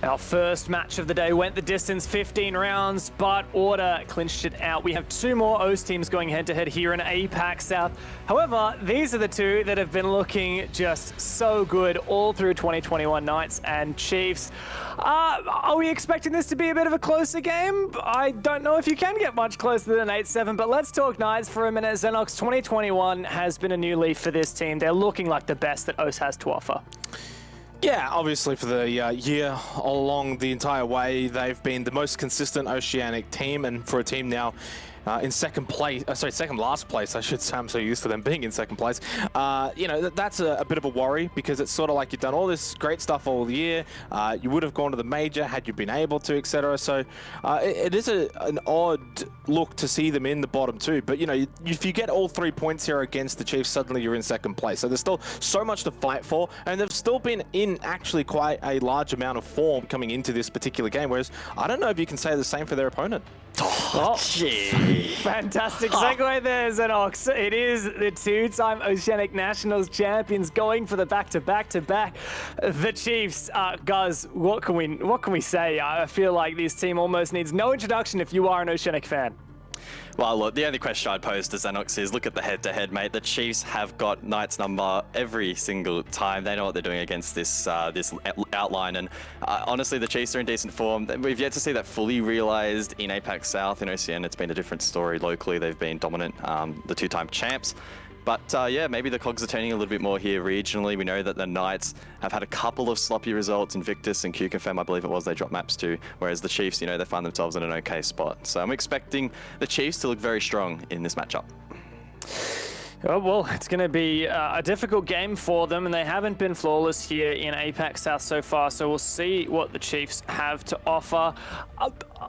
Our first match of the day went the distance, 15 rounds, but Order clinched it out. We have two more OS teams going head-to-head here in APAC South. However, these are the two that have been looking just so good all through 2021 Knights and Chiefs. Are we expecting this to be a bit of a closer game? I don't know if you can get much closer than 8-7, but let's talk Knights for a minute. Xenox, 2021 has been a new leaf for this team. They're looking like the best that OS has to offer. Yeah, obviously for the year along the entire way, they've been the most consistent Oceanic team, and for a team now in second last place, I should say. I'm so used to them being in second place. You know, that's a bit of a worry, because it's sort of like you've done all this great stuff all year. You would have gone to the major had you been able to, etc. So it is an odd look to see them in the bottom two. But, you know, if you get all 3 points here against the Chiefs, suddenly you're in second place. So there's still so much to fight for, and they've still been in actually quite a large amount of form coming into this particular game, whereas I don't know if you can say the same for their opponent. Oh, fantastic segue there, Xenox. It is the two-time Oceanic Nationals champions going for the back-to-back-to-back. The Chiefs, guys, what can we say? I feel like this team almost needs no introduction if you are an Oceanic fan. Well, look, the only question I'd pose to Xenox is look at the head-to-head, mate. The Chiefs have got Knights number every single time. They know what they're doing against this this outline, and honestly, the Chiefs are in decent form. We've yet to see that fully realized in APAC South. In OCN, it's been a different story. Locally, they've been dominant, the two-time champs. But yeah, maybe the cogs are turning a little bit more here regionally. We know that the Knights have had a couple of sloppy results. Invictus and QConfirm, I believe it was, they dropped maps too. Whereas the Chiefs, you know, they find themselves in an okay spot. So I'm expecting the Chiefs to look very strong in this matchup. Oh, well, it's going to be a difficult game for them, and they haven't been flawless here in APAC South so far, so we'll see what the Chiefs have to offer.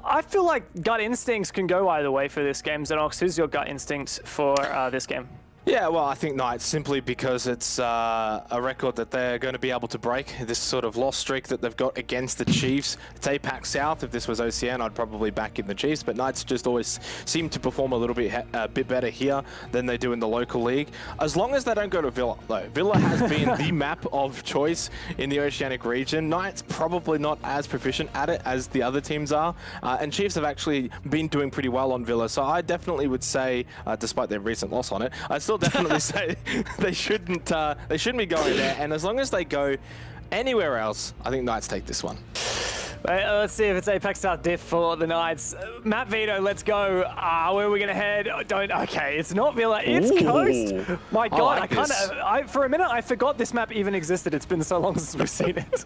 I feel like gut instincts can go either way for this game. Xenox, who's your gut instinct for this game? Yeah, well, I think Knights, simply because it's a record that they're going to be able to break, this sort of loss streak that they've got against the Chiefs. It's APAC South. If this was OCN, I'd probably back in the Chiefs, but Knights just always seem to perform a bit better here than they do in the local league. As long as they don't go to Villa, though. Villa has been the map of choice in the Oceanic region. Knights probably not as proficient at it as the other teams are, and Chiefs have actually been doing pretty well on Villa, so I definitely would say, despite their recent loss on it, I'd still definitely say they shouldn't be going there, and as long as they go anywhere else, I think Knights take this one. Let's see if it's APAC South diff for the Knights. Matt Vito, let's go. Where are we gonna head? Okay, it's not Villa, it's Coast. My God, for a minute I forgot this map even existed. It's been so long since we've seen it.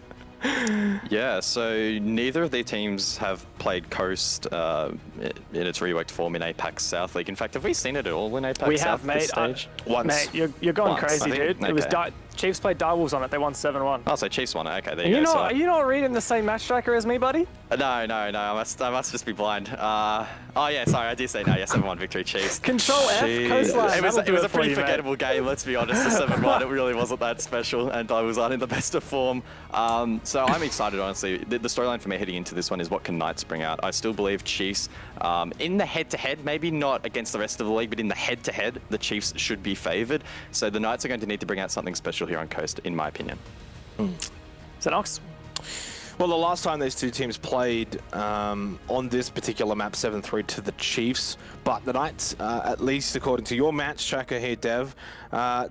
Yeah, so neither of their teams have played Coast in its reworked form in APAC South League. In fact, have we seen it at all in APAC South? We have, mate. This stage? Once. Mate, you're going crazy, dude. Okay. It was Chiefs played Direwolves on it. They won 7-1. Oh, so Chiefs won it. Okay, there you go. Are you not reading the same match tracker as me, buddy? No. I must just be blind. Oh yeah, sorry, I did say no. Yeah, 7-1 victory, Chiefs. Control F, Coastline. It was a pretty forgettable game. Let's be honest. The 7-1, it really wasn't that special, and I was not in the best of form. So I'm excited, honestly. The storyline for me heading into this one is what can Knights bring out. I still believe Chiefs in the head-to-head, maybe not against the rest of the league, but in the head-to-head, the Chiefs should be favoured. So the Knights are going to need to bring out something special here on Coast, in my opinion. Xenox? Well, the last time these two teams played on this particular map, 7-3 to the Chiefs, but the Knights, at least according to your match tracker here, Dev,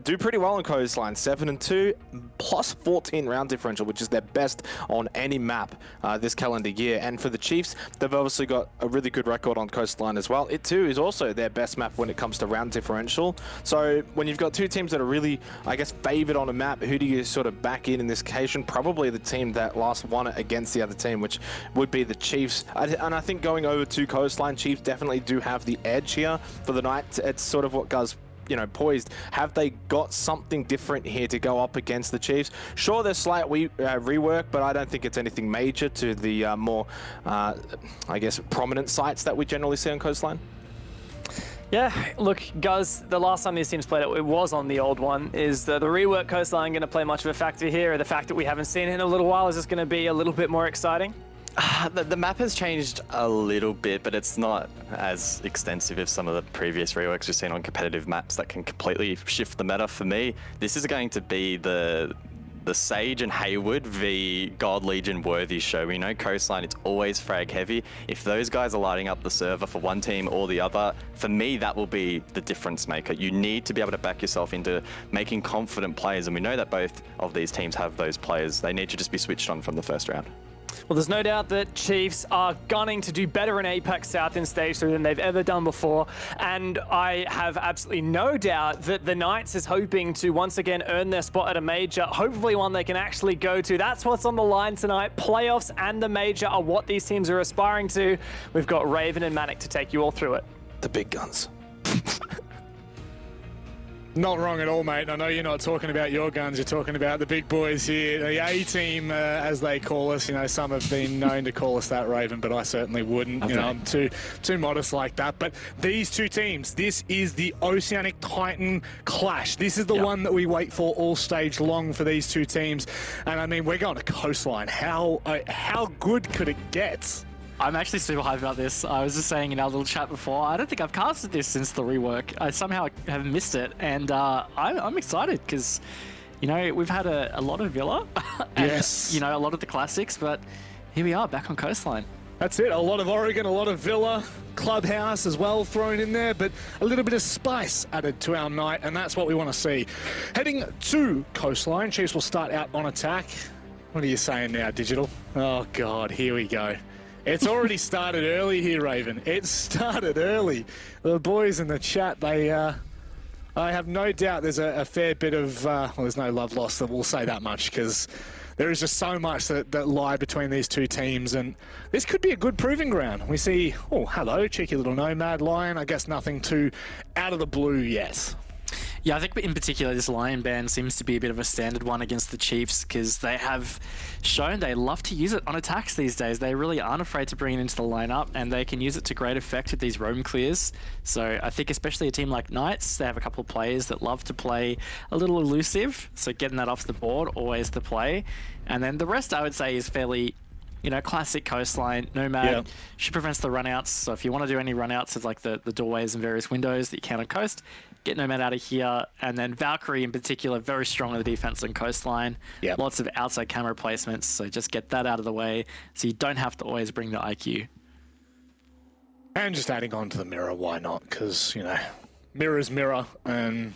do pretty well on Coastline. 7-2 plus 14 round differential, which is their best on any map this calendar year. And for the Chiefs, they've obviously got a really good record on Coastline as well. It too is also their best map when it comes to round differential. So when you've got two teams that are really, I guess, favored on a map, who do you sort of back in this occasion? Probably the team that last won it against the other team, which would be the Chiefs. And I think going over to Coastline, Chiefs definitely do have the edge here. For the Knights, it's sort of what Guz, you know, poised. Have they got something different here to go up against the Chiefs? Sure, there's slight rework, but I don't think it's anything major to the more, I guess, prominent sites that we generally see on Coastline. Yeah, look, Guz, the last time these teams played it, it was on the old one. Is the rework Coastline going to play much of a factor here? Or the fact that we haven't seen it in a little while, is this going to be a little bit more exciting? The map has changed a little bit, but it's not as extensive as some of the previous reworks we've seen on competitive maps that can completely shift the meta. For me, this is going to be the the Sage and Hayward v God Legion worthy show. We know Coastline, it's always frag heavy. If those guys are lighting up the server for one team or the other, for me, that will be the difference maker. You need to be able to back yourself into making confident plays, and we know that both of these teams have those players. They need to just be switched on from the first round. Well, there's no doubt that Chiefs are gunning to do better in APAC South in Stage 3 than they've ever done before. And I have absolutely no doubt that the Knights is hoping to once again earn their spot at a major, hopefully one they can actually go to. That's what's on the line tonight. Playoffs and the major are what these teams are aspiring to. We've got Raven and Manic to take you all through it. The big guns. Not wrong at all, mate. I know you're not talking about your guns. You're talking about the big boys here, the A-team, as they call us. You know, some have been known to call us that, Raven, but I certainly wouldn't. Okay. You know, I'm too modest like that. But these two teams, this is the Oceanic Titan clash. This is the one that we wait for all stage long for these two teams. And I mean, we're going to Coastline. How good could it get? I'm actually super hyped about this. I was just saying in our little chat before, I don't think I've casted this since the rework. I somehow have missed it, and I'm excited because, you know, we've had a lot of Villa, and, yes, you know, a lot of the classics, but here we are back on Coastline. That's it. A lot of Oregon, a lot of Villa, Clubhouse as well thrown in there, but a little bit of spice added to our night, and that's what we want to see. Heading to Coastline, Chiefs will start out on attack. What are you saying now, Digital? Oh, God, here we go. It's already started early here, Raven. It started early. The boys in the chat, I have no doubt there's a fair bit of, well, there's no love lost, we'll say that much, because there is just so much that lie between these two teams, and this could be a good proving ground. We see, oh, hello, cheeky little Nomad Lion. I guess nothing too out of the blue yet. Yeah, I think in particular this Lion ban seems to be a bit of a standard one against the Chiefs because they have shown they love to use it on attacks these days. They really aren't afraid to bring it into the lineup, and they can use it to great effect with these roam clears. So I think especially a team like Knights, they have a couple of players that love to play a little elusive, so getting that off the board, always the play. And then the rest I would say is fairly, you know, classic Coastline. Nomad, she prevents the runouts, so if you want to do any runouts of like the doorways and various windows that you can on Coast, get Nomad out of here. And then Valkyrie in particular, very strong on the defense on Coastline. Yep. Lots of outside camera placements, so just get that out of the way so you don't have to always bring the IQ. And just adding on to the mirror, why not? Because, you know, mirror's mirror, and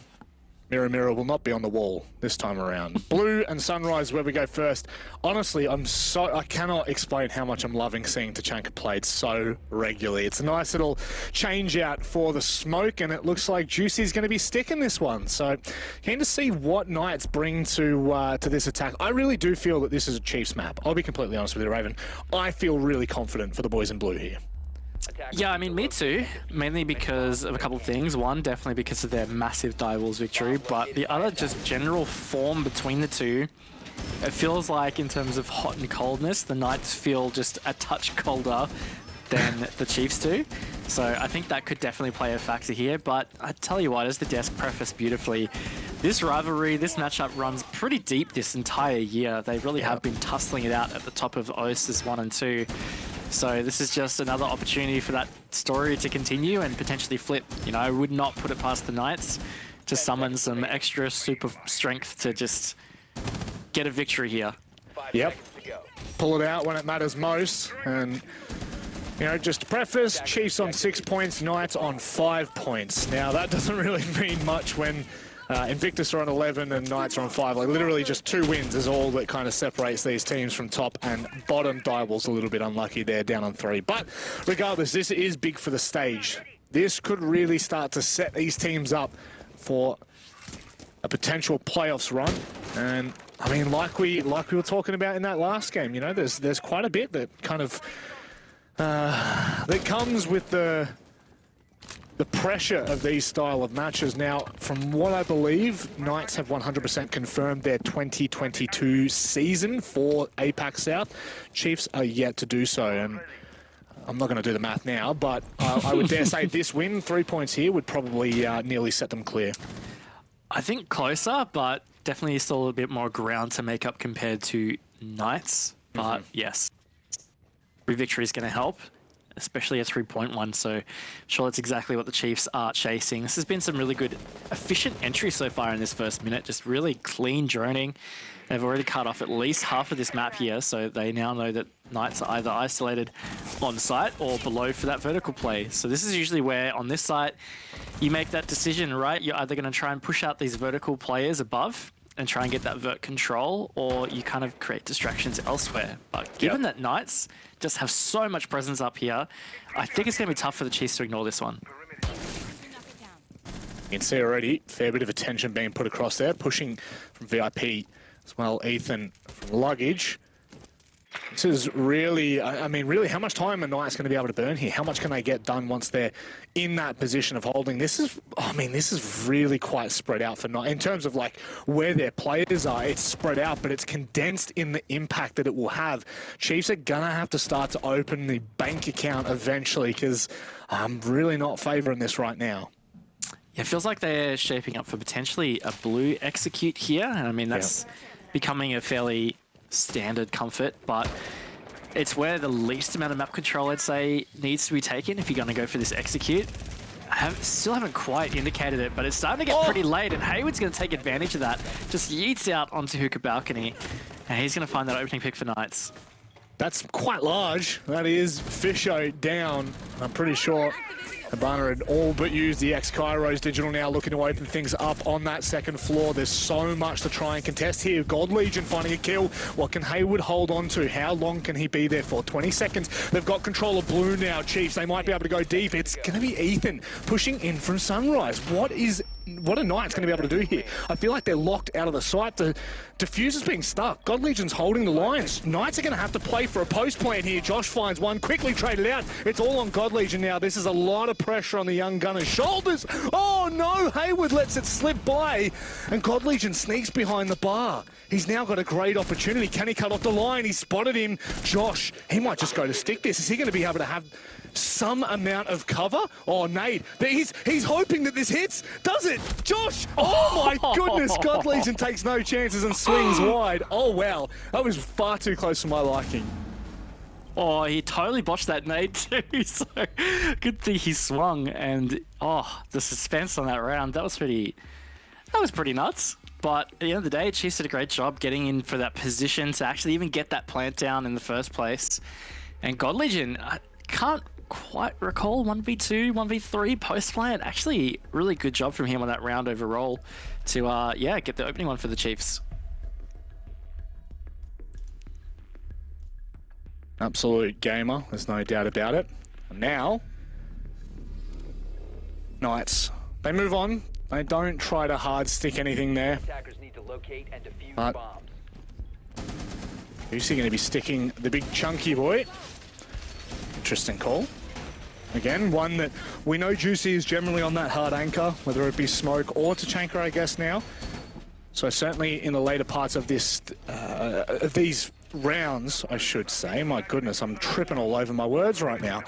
mirror, mirror will not be on the wall this time around. Blue and Sunrise where we go first. Honestly, I cannot explain how much I'm loving seeing Tachanka played so regularly. It's a nice little change out for the smoke, and it looks like Juicy's going to be sticking this one. So keen to see what Knights bring to this attack. I really do feel that this is a Chiefs map. I'll be completely honest with you, Raven. I feel really confident for the boys in blue here. Yeah, I mean, me too. Mainly because of a couple of things. One, definitely because of their massive Direwolves victory, but the other, just general form between the two. It feels like, in terms of hot and coldness, the Knights feel just a touch colder than the Chiefs do. So I think that could definitely play a factor here. But I tell you what, as the desk prefaced beautifully, this rivalry, this matchup runs pretty deep this entire year. They really have been tussling it out at the top of OSIS 1 and 2. So this is just another opportunity for that story to continue and potentially flip. You know, I would not put it past the Knights to summon some extra super strength to just get a victory here. Yep. Pull it out when it matters most. And, you know, just to preface, Chiefs on 6 points, Knights on 5 points. Now, that doesn't really mean much when Invictus are on 11 and Knights are on 5. Like, literally just 2 wins is all that kind of separates these teams from top and bottom. Direwolves a little bit unlucky there, down on 3. But regardless, this is big for the stage. This could really start to set these teams up for a potential playoffs run. And I mean, like we were talking about in that last game, you know, there's quite a bit that kind of that comes with the pressure of these style of matches. Now, from what I believe, Knights have 100% confirmed their 2022 season for APAC South. Chiefs are yet to do so, and I'm not going to do the math now, but I would dare say this win, 3 points here, would probably nearly set them clear. I think closer, but definitely still a bit more ground to make up compared to Knights. But yes, every victory is going to help, especially a 3-point one. So I'm sure that's exactly what the Chiefs are chasing. This has been some really good, efficient entry so far in this first minute. Just really clean droning. They've already cut off at least half of this map here, so they now know that Knights are either isolated on site or below for that vertical play. So this is usually where, on this site, you make that decision, right? You're either going to try and push out these vertical players above and try and get that vert control, or you kind of create distractions elsewhere. But given that Knights just have so much presence up here, I think it's going to be tough for the Chiefs to ignore this one. You can see already, fair bit of attention being put across there, pushing from VIP as well, Ethan from Luggage. This is really, I mean, really, how much time are Knights going to be able to burn here? How much can they get done once they're in that position of holding? This is, I mean, this is really quite spread out for Knights. In terms of like where their players are, it's spread out, but it's condensed in the impact that it will have. Chiefs are going to have to start to open the bank account eventually, because I'm really not favouring this right now. Yeah, it feels like they're shaping up for potentially a blue execute here. And I mean, that's becoming a fairly standard comfort, but it's where the least amount of map control, I'd say, needs to be taken if you're going to go for this execute. Still haven't quite indicated it, but it's starting to get pretty late, and Hayward's going to take advantage of that. Just yeets out onto Hookah Balcony, and he's going to find that opening pick for Knights. That's quite large. That is Fisho down. I'm pretty sure Habana had all but used the ex-Kairos. Digital now looking to open things up on that second floor. There's so much to try and contest here. God Legion finding a kill. What can Hayward hold on to? How long can he be there for? 20 seconds. They've got control of blue now, Chiefs. They might be able to go deep. It's going to be Ethan pushing in from Sunrise. What are Knights going to be able to do here? I feel like they're locked out of the site. The diffuser's being stuck. God Legion's holding the lines. Knights are going to have to play for a post plan here. Josh finds one, quickly traded out. It's all on God Legion now. This is a lot of pressure on the young gunner's shoulders. Oh no, Hayward lets it slip by, and God Legion sneaks behind the bar. He's now got a great opportunity. Can he cut off the line? He spotted him. Josh, he might just go to stick this. Is he going to be able to have some amount of cover? Oh, Nate, he's hoping that this hits. Does it? Josh! Oh my goodness! God Legion takes no chances and swings wide. Oh wow, that was far too close for my liking. Oh, he totally botched that nade too, so good thing he swung, and the suspense on that round, that was pretty nuts. But at the end of the day, Chiefs did a great job getting in for that position to actually even get that plant down in the first place. And God Legion, I can't quite recall 1v2, 1v3 post plant. Actually, really good job from him on that round overall to get the opening one for the Chiefs. Absolute gamer, there's no doubt about it. And now, Knights, they move on. They don't try to hard stick anything there. Attackers need to locate and defuse But bombs. who's he going to be sticking? The big chunky boy. Interesting call. Again, one that we know Juicy is generally on that hard anchor, whether it be Smoke or Tachanka, I guess now. So certainly in the later parts of this, these rounds, I should say. My goodness, I'm tripping all over my words right now.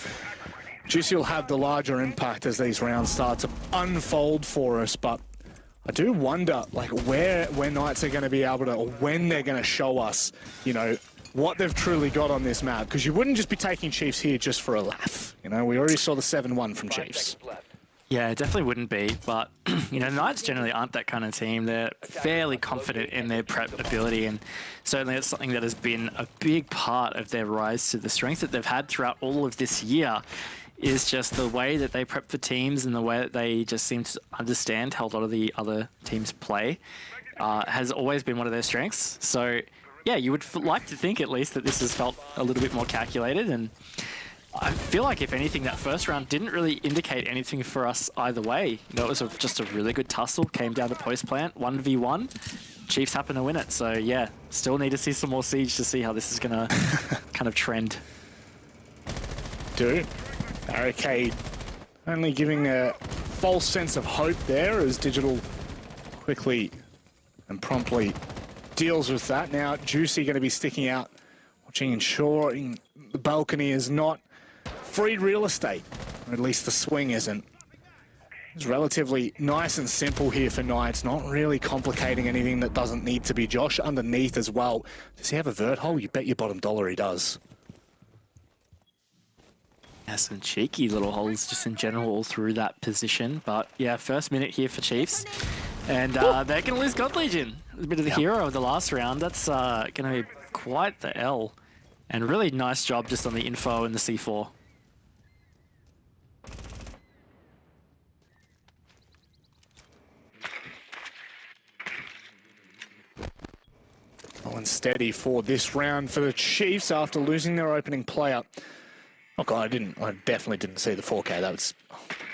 Juicy will have the larger impact as these rounds start to unfold for us, but I do wonder, like, where Knights are going to be able to, or when they're going to show us, you know, what they've truly got on this map. Because you wouldn't just be taking Chiefs here just for a laugh. You know, we already saw the 7-1 from Chiefs. Yeah, it definitely wouldn't be, but, you know, Knights generally aren't that kind of team. They're fairly confident in their prep ability, and certainly it's something that has been a big part of their rise to the strength that they've had throughout all of this year, is just the way that they prep for teams and the way that they just seem to understand how a lot of the other teams play has always been one of their strengths. So, yeah, you would like to think at least that this has felt a little bit more calculated, and I feel like, if anything, that first round didn't really indicate anything for us either way. You know, it was just a really good tussle, came down to post plant, 1v1. Chiefs happen to win it, so yeah, still need to see some more Siege to see how this is going to kind of trend. Dude, Barricade only giving a false sense of hope there as Digital quickly and promptly deals with that. Now, Juicy going to be sticking out, watching, ensuring the balcony is not free real estate, or at least the swing isn't. It's relatively nice and simple here for Knights, not really complicating anything that doesn't need to be. Josh underneath as well. Does he have a vert hole? You bet your bottom dollar he does. Yeah, some cheeky little holes just in general all through that position. But yeah, first minute here for Chiefs. And they're going to lose God Legion. A bit of the hero of the last round. That's going to be quite the L. And really nice job just on the info and the C4. And steady for this round for the Chiefs after losing their opening player. Oh god, I definitely didn't see the 4K.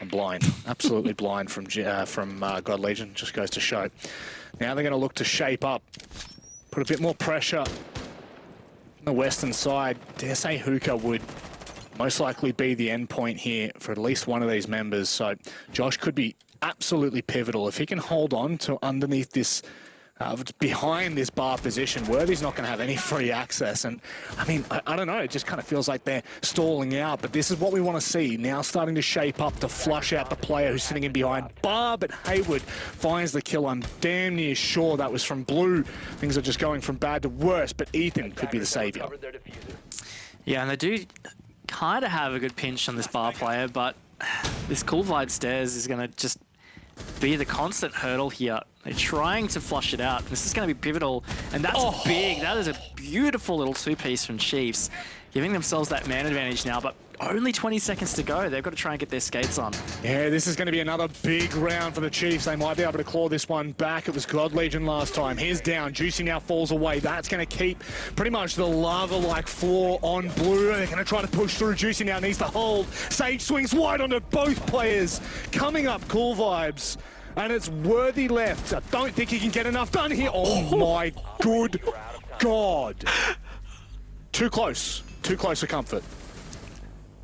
I'm blind, absolutely blind from God Legion. Just goes to show. Now they're going to look to shape up, put a bit more pressure on the western side. Dare say Hookah would most likely be the end point here for at least one of these members. So Josh could be absolutely pivotal if he can hold on to underneath this. Behind this bar position, Worthy's not going to have any free access. And I mean, I don't know, it just kind of feels like they're stalling out, but this is what we want to see. Now starting to shape up to flush out the player who's sitting in behind bar, but Haywood finds the kill. I'm damn near sure that was from Blue. Things are just going from bad to worse, but Ethan could be the savior. Yeah, and they do kind of have a good pinch on this bar player, but this Cool Vibe stairs is going to just be the constant hurdle here. They're trying to flush it out. This is going to be pivotal, and that's big. That is a beautiful little two-piece from Chiefs, giving themselves that man advantage now, but only 20 seconds to go. They've got to try and get their skates on. Yeah, this is going to be another big round for the Chiefs. They might be able to claw this one back. It was God Legion last time. Here's down. Juicy now falls away. That's going to keep pretty much the lava-like floor on Blue. They're going to try to push through. Juicy now needs to hold. Sage swings wide onto both players. Coming up, Cool Vibes. And it's Worthy left. I don't think he can get enough done here. Oh my good God. Too close. Too close for comfort.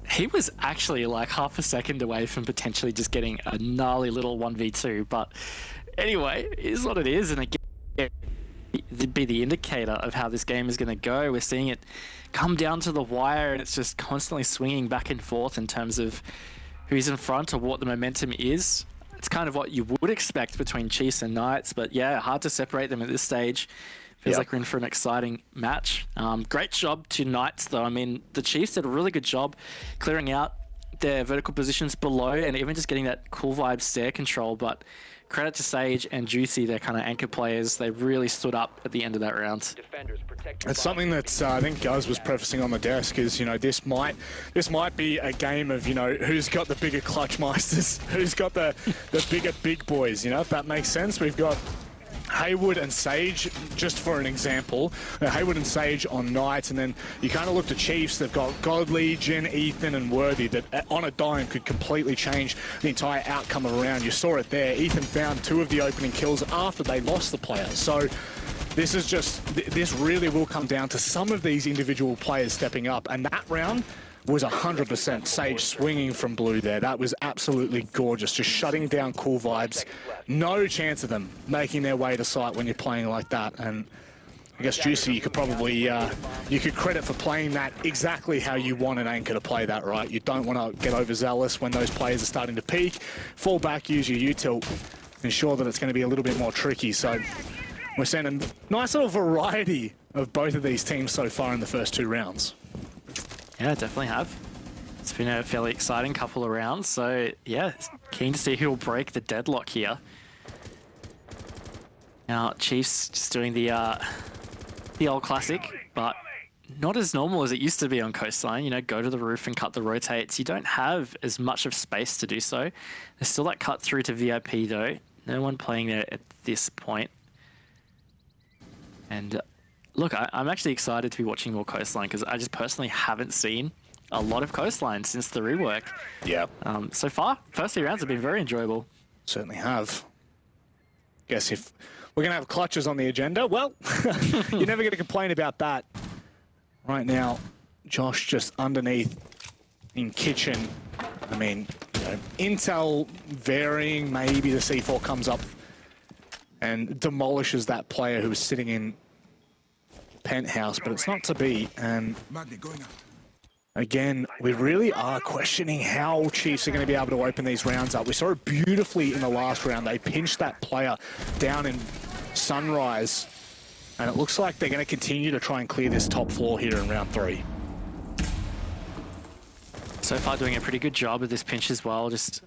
He was actually like half a second away from potentially just getting a gnarly little 1v2. But anyway, it is what it is. And again, it'd be the indicator of how this game is going to go. We're seeing it come down to the wire, and it's just constantly swinging back and forth in terms of who's in front or what the momentum is. It's kind of what you would expect between Chiefs and Knights, but yeah, hard to separate them at this stage. Feels like we're in for an exciting match. Great job to Knights, though. I mean, the Chiefs did a really good job clearing out their vertical positions below and even just getting that Cool Vibe stair control, but credit to Sage and Juicy, they're kind of anchor players. They really stood up at the end of that round. It's something that I think Guz was prefacing on the desk is, you know, this might be a game of, you know, who's got the bigger clutch meisters, who's got the bigger big boys, you know, if that makes sense. We've got Haywood and Sage, just for an example. Haywood and Sage on Knights, and then you kind of look to Chiefs. They've got God Legion, Ethan, and Worthy that on a dime could completely change the entire outcome of a round. You saw it there. Ethan found 2 of the opening kills after they lost the player. So this is just, this really will come down to some of these individual players stepping up. And that round was 100% Sage swinging from Blue there. That was absolutely gorgeous, just shutting down Cool Vibes. No chance of them making their way to site when you're playing like that. And I guess Juicy, you could probably, you could credit for playing that exactly how you want an anchor to play that, right? You don't want to get overzealous when those players are starting to peak. Fall back, use your U-tilt, ensure that it's going to be a little bit more tricky. So we're seeing a nice little variety of both of these teams so far in the first 2 rounds. Yeah, definitely have. It's been a fairly exciting couple of rounds, so yeah, keen to see who will break the deadlock here. Now, Chiefs just doing the old classic, but not as normal as it used to be on Coastline. You know, go to the roof and cut the rotates. You don't have as much of space to do so. There's still that cut through to VIP though. No one playing there at this point. And look, I'm actually excited to be watching more Coastline because I just personally haven't seen a lot of Coastline since the rework. Yeah. So far, first 3 rounds have been very enjoyable. Certainly have. Guess if we're going to have clutches on the agenda, well, you're never going to complain about that. Right now, Josh just underneath in kitchen. I mean, you know, intel varying, maybe the C4 comes up and demolishes that player who was sitting in penthouse, but it's not to be. And again, we really are questioning how Chiefs are going to be able to open these rounds up. We saw it beautifully in the last round. They pinched that player down in Sunrise, and it looks like they're going to continue to try and clear this top floor here in round 3. So far doing a pretty good job of this pinch as well. Just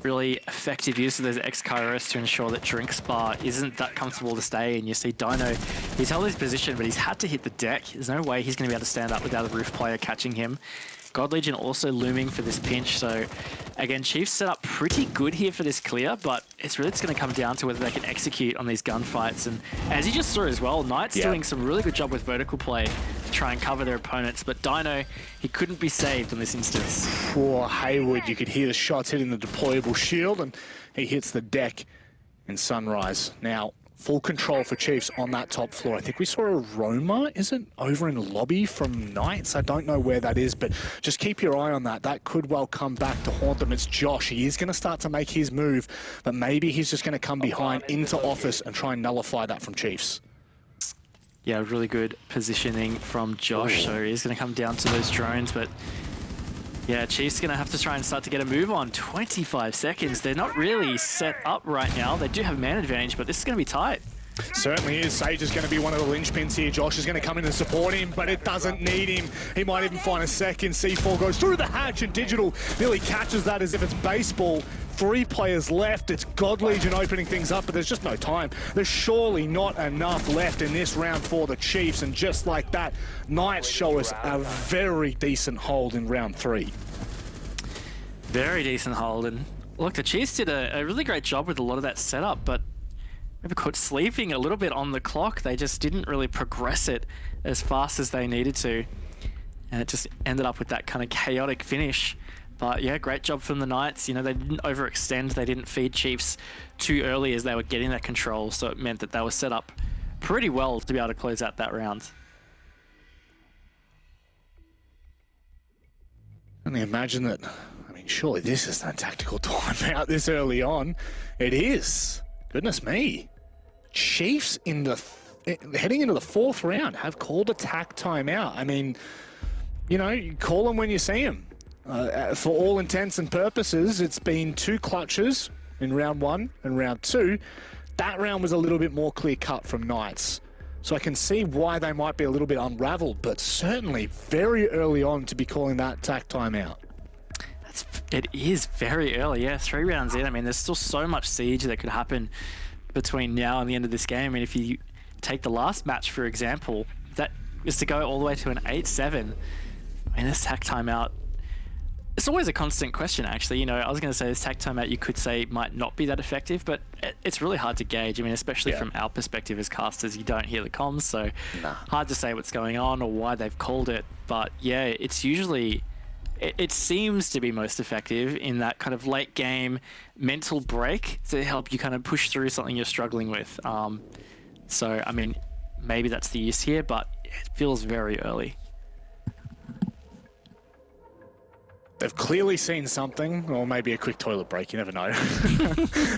really effective use of those X-Kairos to ensure that Drink's bar isn't that comfortable to stay in. You see Dino, he's held his position, but he's had to hit the deck. There's no way he's going to be able to stand up without a roof player catching him. God Legion also looming for this pinch. So again, Chiefs set up pretty good here for this clear, but it's really just going to come down to whether they can execute on these gunfights. And as you just saw as well, Knight's doing some really good job with vertical play to try and cover their opponents, but Dino, he couldn't be saved in this instance. For Hayward, you could hear the shots hitting the deployable shield, and he hits the deck in Sunrise. Now, full control for Chiefs on that top floor. I think we saw a Roma, is it, over in the lobby from Knights? I don't know where that is, but just keep your eye on that. That could well come back to haunt them. It's Josh. He is going to start to make his move, but maybe he's just going to come behind into office and try and nullify that from Chiefs. Yeah, really good positioning from Josh. So he's going to come down to those drones, but yeah, Chiefs going to have to try and start to get a move on. 25 seconds. They're not really set up right now. They do have a man advantage, but this is going to be tight. Certainly is. Sage is going to be one of the linchpins here. Josh is going to come in and support him, but it doesn't need him. He might even find a second. C4 goes through the hatch, and Digital nearly catches that as if it's baseball. 3 players left. It's God Legion opening things up, but there's just no time. There's surely not enough left in this round for the Chiefs, and just like that, Knights show us a very decent hold in round 3. Very decent hold, and look, the Chiefs did a really great job with a lot of that setup, but maybe caught sleeping a little bit on the clock. They just didn't really progress it as fast as they needed to, and it just ended up with that kind of chaotic finish. But yeah, great job from the Knights. You know, they didn't overextend. They didn't feed Chiefs too early as they were getting that control. So it meant that they were set up pretty well to be able to close out that round. Only imagine that. I mean, surely this is no tactical timeout this early on. It is. Goodness me. Chiefs in the heading into the 4th round have called a tac timeout. I mean, you know, you call them when you see them. For all intents and purposes, it's been 2 clutches in round 1 and round 2. That round was a little bit more clear-cut from Knights. So I can see why they might be a little bit unraveled, but certainly very early on to be calling that tac timeout. It is very early, yeah. 3 rounds in. I mean, there's still so much siege that could happen between now and the end of this game. I mean, if you take the last match, for example, that is to go all the way to an 8-7. I mean, this tac timeout, it's always a constant question, actually. You know, I was going to say this tac timeout you could say might not be that effective, but it's really hard to gauge. I mean, especially from our perspective as casters, you don't hear the comms, so hard to say what's going on or why they've called it. But yeah, it's usually, it seems to be most effective in that kind of late game mental break to help you kind of push through something you're struggling with. So, I mean, maybe that's the use here, but it feels very early. They've clearly seen something, or maybe a quick toilet break. You never know.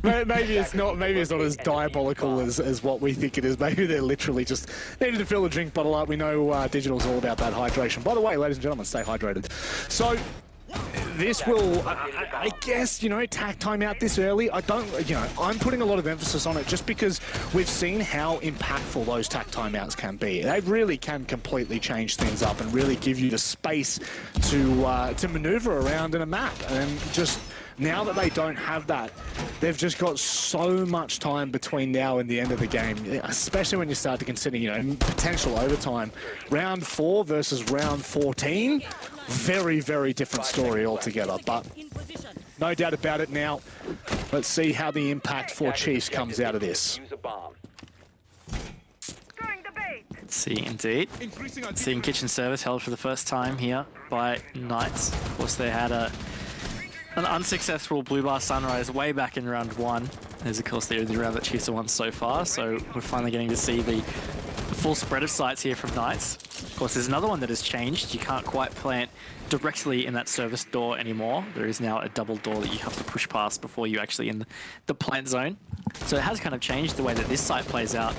maybe it's not. Maybe it's not as diabolical as what we think it is. Maybe they're literally just needing to fill the drink bottle up. We know Digital's all about that hydration. By the way, ladies and gentlemen, stay hydrated. So this will, I guess, you know, tac timeout this early. I don't, you know, I'm putting a lot of emphasis on it just because we've seen how impactful those tac timeouts can be. They really can completely change things up and really give you the space to maneuver around in a map. And just now that they don't have that, they've just got so much time between now and the end of the game, especially when you start to consider, you know, potential overtime. Round 4 versus round 14. Very, very different story altogether, but no doubt about it now. Let's see how the impact for Chiefs comes out of this. Let's see, indeed. Seeing kitchen service held for the first time here by Knights. Of course, they had an unsuccessful blue bar sunrise way back in round 1. There's, of course, the only round that Chiefs have won so far, so we're finally getting to see the full spread of sites here from Knights. Of course, there's another one that has changed. You can't quite plant directly in that service door anymore. There is now a double door that you have to push past before you actually in the plant zone. So it has kind of changed the way that this site plays out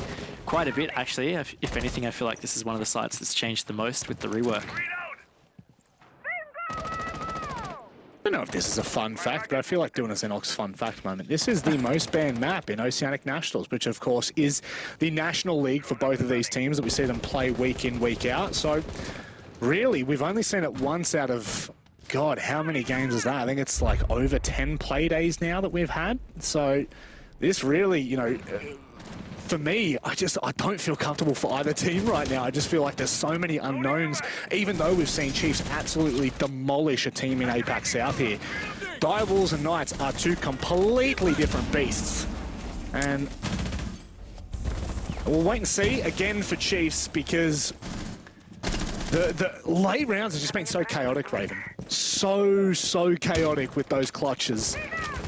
quite a bit, actually. If anything, I feel like this is one of the sites that's changed the most with the rework. I don't know if this is a fun fact, but I feel like doing a Xenox fun fact moment. This is the most banned map in Oceanic Nationals, which of course is the national league for both of these teams that we see them play week in, week out. So really, we've only seen it once out of God, how many games is that? I think it's like over 10 play days now that we've had. So this really, you know, for me, I don't feel comfortable for either team right now. I just feel like there's so many unknowns, even though we've seen Chiefs absolutely demolish a team in APAC South here. Direwolves and Knights are two completely different beasts. And we'll wait and see again for Chiefs, because the late rounds have just been so chaotic, Raven. So chaotic with those clutches.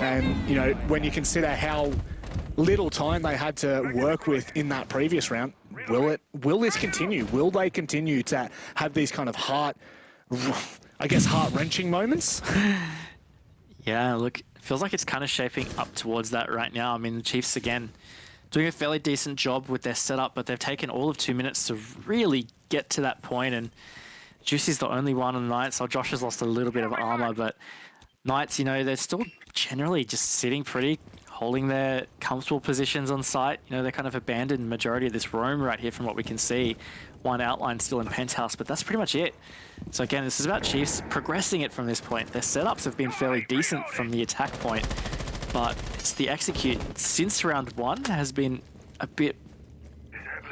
And, you know, when you consider how little time they had to work with in that previous round, will this continue? Will they continue to have these kind of heart-wrenching moments? Yeah, look, it feels like it's kind of shaping up towards that right now. I mean, the Chiefs, again, doing a fairly decent job with their setup, but they've taken all of 2 minutes to really get to that point, and Juicy's the only one on the Knights. So Josh has lost a little bit of armor, but Knights, you know, they're still generally just sitting pretty, holding their comfortable positions on site. You know, they're kind of abandoned majority of this roam right here from what we can see. One outline still in penthouse, but that's pretty much it. So again, this is about Chiefs progressing it from this point. Their setups have been fairly decent from the attack point, but it's the execute since round one has been a bit,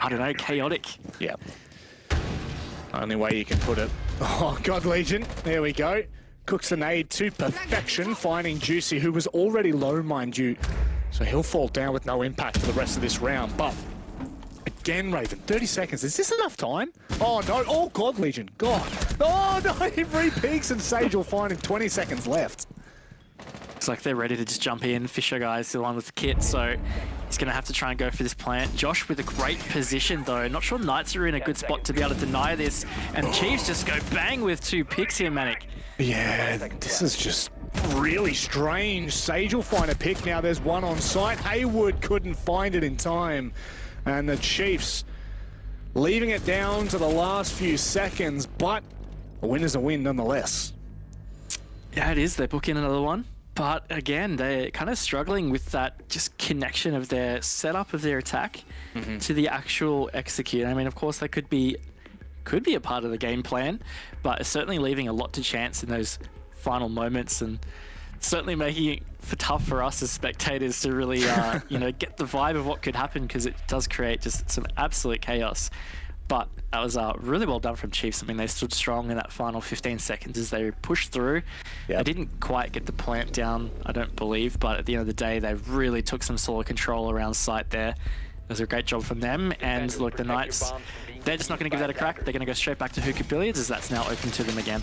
I don't know, chaotic. Yeah. Only way you can put it. Oh, God Legion. There we go. Cooks the nade to perfection, finding Juicy, who was already low, mind you. So he'll fall down with no impact for the rest of this round. But again, Raven, 30 seconds. Is this enough time? Oh, no. Oh, God Legion. God. Oh, no. He re-peaks and Sage will find in 20 seconds left. Looks like they're ready to just jump in. Fisher guy's still on with the kit, so he's going to have to try and go for this plant. Josh with a great position, though. Not sure Knights are in a good spot to be able to deny this. And Chiefs just go bang with 2 picks here, Manic. Yeah, this is just really strange. Sage will find a pick now. There's one on site. Haywood couldn't find it in time. And the Chiefs leaving it down to the last few seconds, but a win is a win nonetheless. Yeah, it is. They book in another one. But again, they're kind of struggling with that just connection of their setup of their attack to the actual execute. I mean, of course, they could be a part of the game plan, but it's certainly leaving a lot to chance in those final moments, and certainly making it tough for us as spectators to really, you know, get the vibe of what could happen, because it does create just some absolute chaos. But that was really well done from Chiefs. I mean, they stood strong in that final 15 seconds as they pushed through. Yep. They didn't quite get the plant down, I don't believe, but at the end of the day, they really took some solo control around site there. It was a great job from them. And look, the Knights, they're just not going to give that a crack. They're going to go straight back to Hookah Billiards, as that's now open to them again.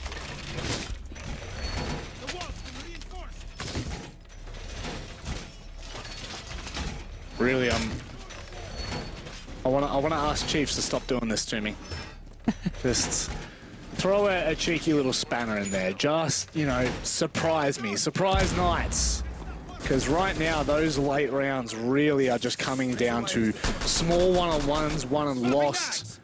Really, I want to ask Chiefs to stop doing this to me. Just throw a cheeky little spanner in there. Just, you know, surprise me. Surprise Knights. Because right now, those late rounds really are just coming down to small one-on-ones, won and lost.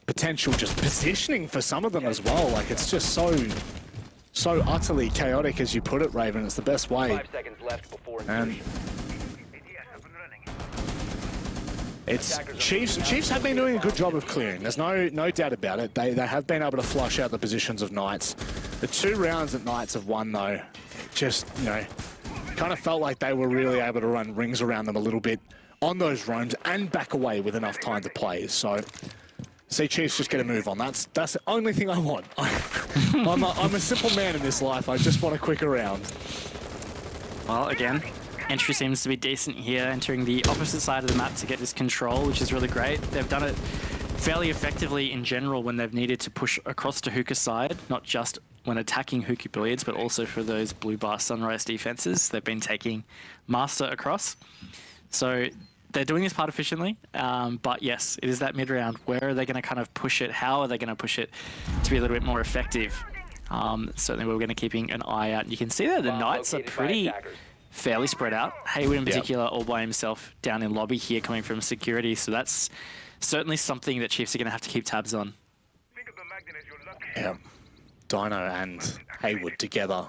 Potential just positioning for some of them as well. Like, it's just so utterly chaotic, as you put it, Raven. It's the best way. 5 seconds left before And it's Chiefs have been doing a good job of clearing. There's no doubt about it. They have been able to flush out the positions of Knights. The 2 rounds that Knights have won, though, just, you know, kind of felt like they were really able to run rings around them a little bit on those roams and back away with enough time to play. So, see Chiefs just get a move on. That's the only thing I want. I'm a simple man in this life. I just want a quicker round. Well, again, entry seems to be decent here, entering the opposite side of the map to get this control, which is really great. They've done it fairly effectively in general when they've needed to push across to Hookah side, not just when attacking Hookah Billiards, but also for those Blue Bar Sunrise defenses. They've been taking Master across. So they're doing this part efficiently, but yes, it is that mid-round. Where are they going to kind of push it? How are they going to push it to be a little bit more effective? Certainly we're going to keeping an eye out. You can see that the Knights are pretty fairly spread out. Haywood in particular all by himself down in lobby here coming from security, so that's certainly something that Chiefs are going to have to keep tabs on. Yeah, Dino and Haywood together.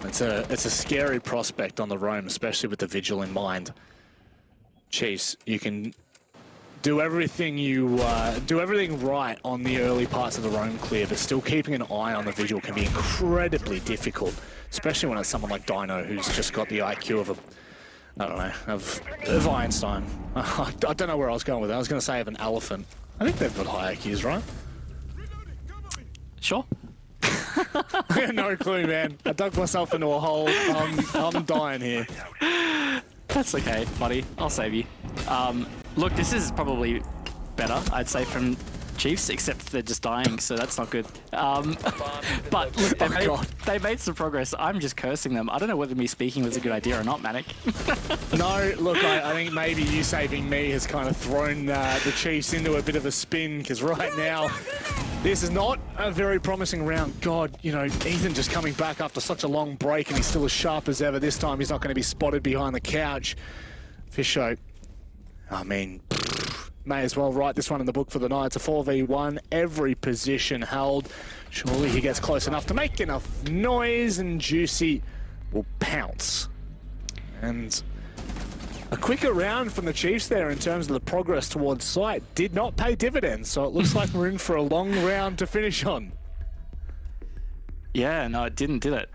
It's a scary prospect on the roam, especially with the Vigil in mind. Chiefs, you can do everything right on the early parts of the roam clear, but still keeping an eye on the visual can be incredibly difficult, especially when it's someone like Dino who's just got the IQ of of Einstein. I don't know where I was going with that. I was going to say of an elephant. I think they've got high IQs, right? Sure. I got no clue, man. I dug myself into a hole. I'm dying here. That's okay, buddy. I'll save you. Look, this is probably better, I'd say, from Chiefs, except they're just dying, so that's not good. But look, they made some progress. I'm just cursing them. I don't know whether me speaking was a good idea or not, Manic. No, look, I think maybe you saving me has kind of thrown the Chiefs into a bit of a spin, because right now, this is not a very promising round. God, you know, Ethan just coming back after such a long break, and he's still as sharp as ever. This time, he's not going to be spotted behind the couch. Fisho, I mean, may as well write this one in the book for the night. It's a 4v1, every position held. Surely he gets close enough to make enough noise, and Juicy will pounce. And a quicker round from the Chiefs there in terms of the progress towards site did not pay dividends, so it looks like we're in for a long round to finish on. Yeah, no, it didn't, did it?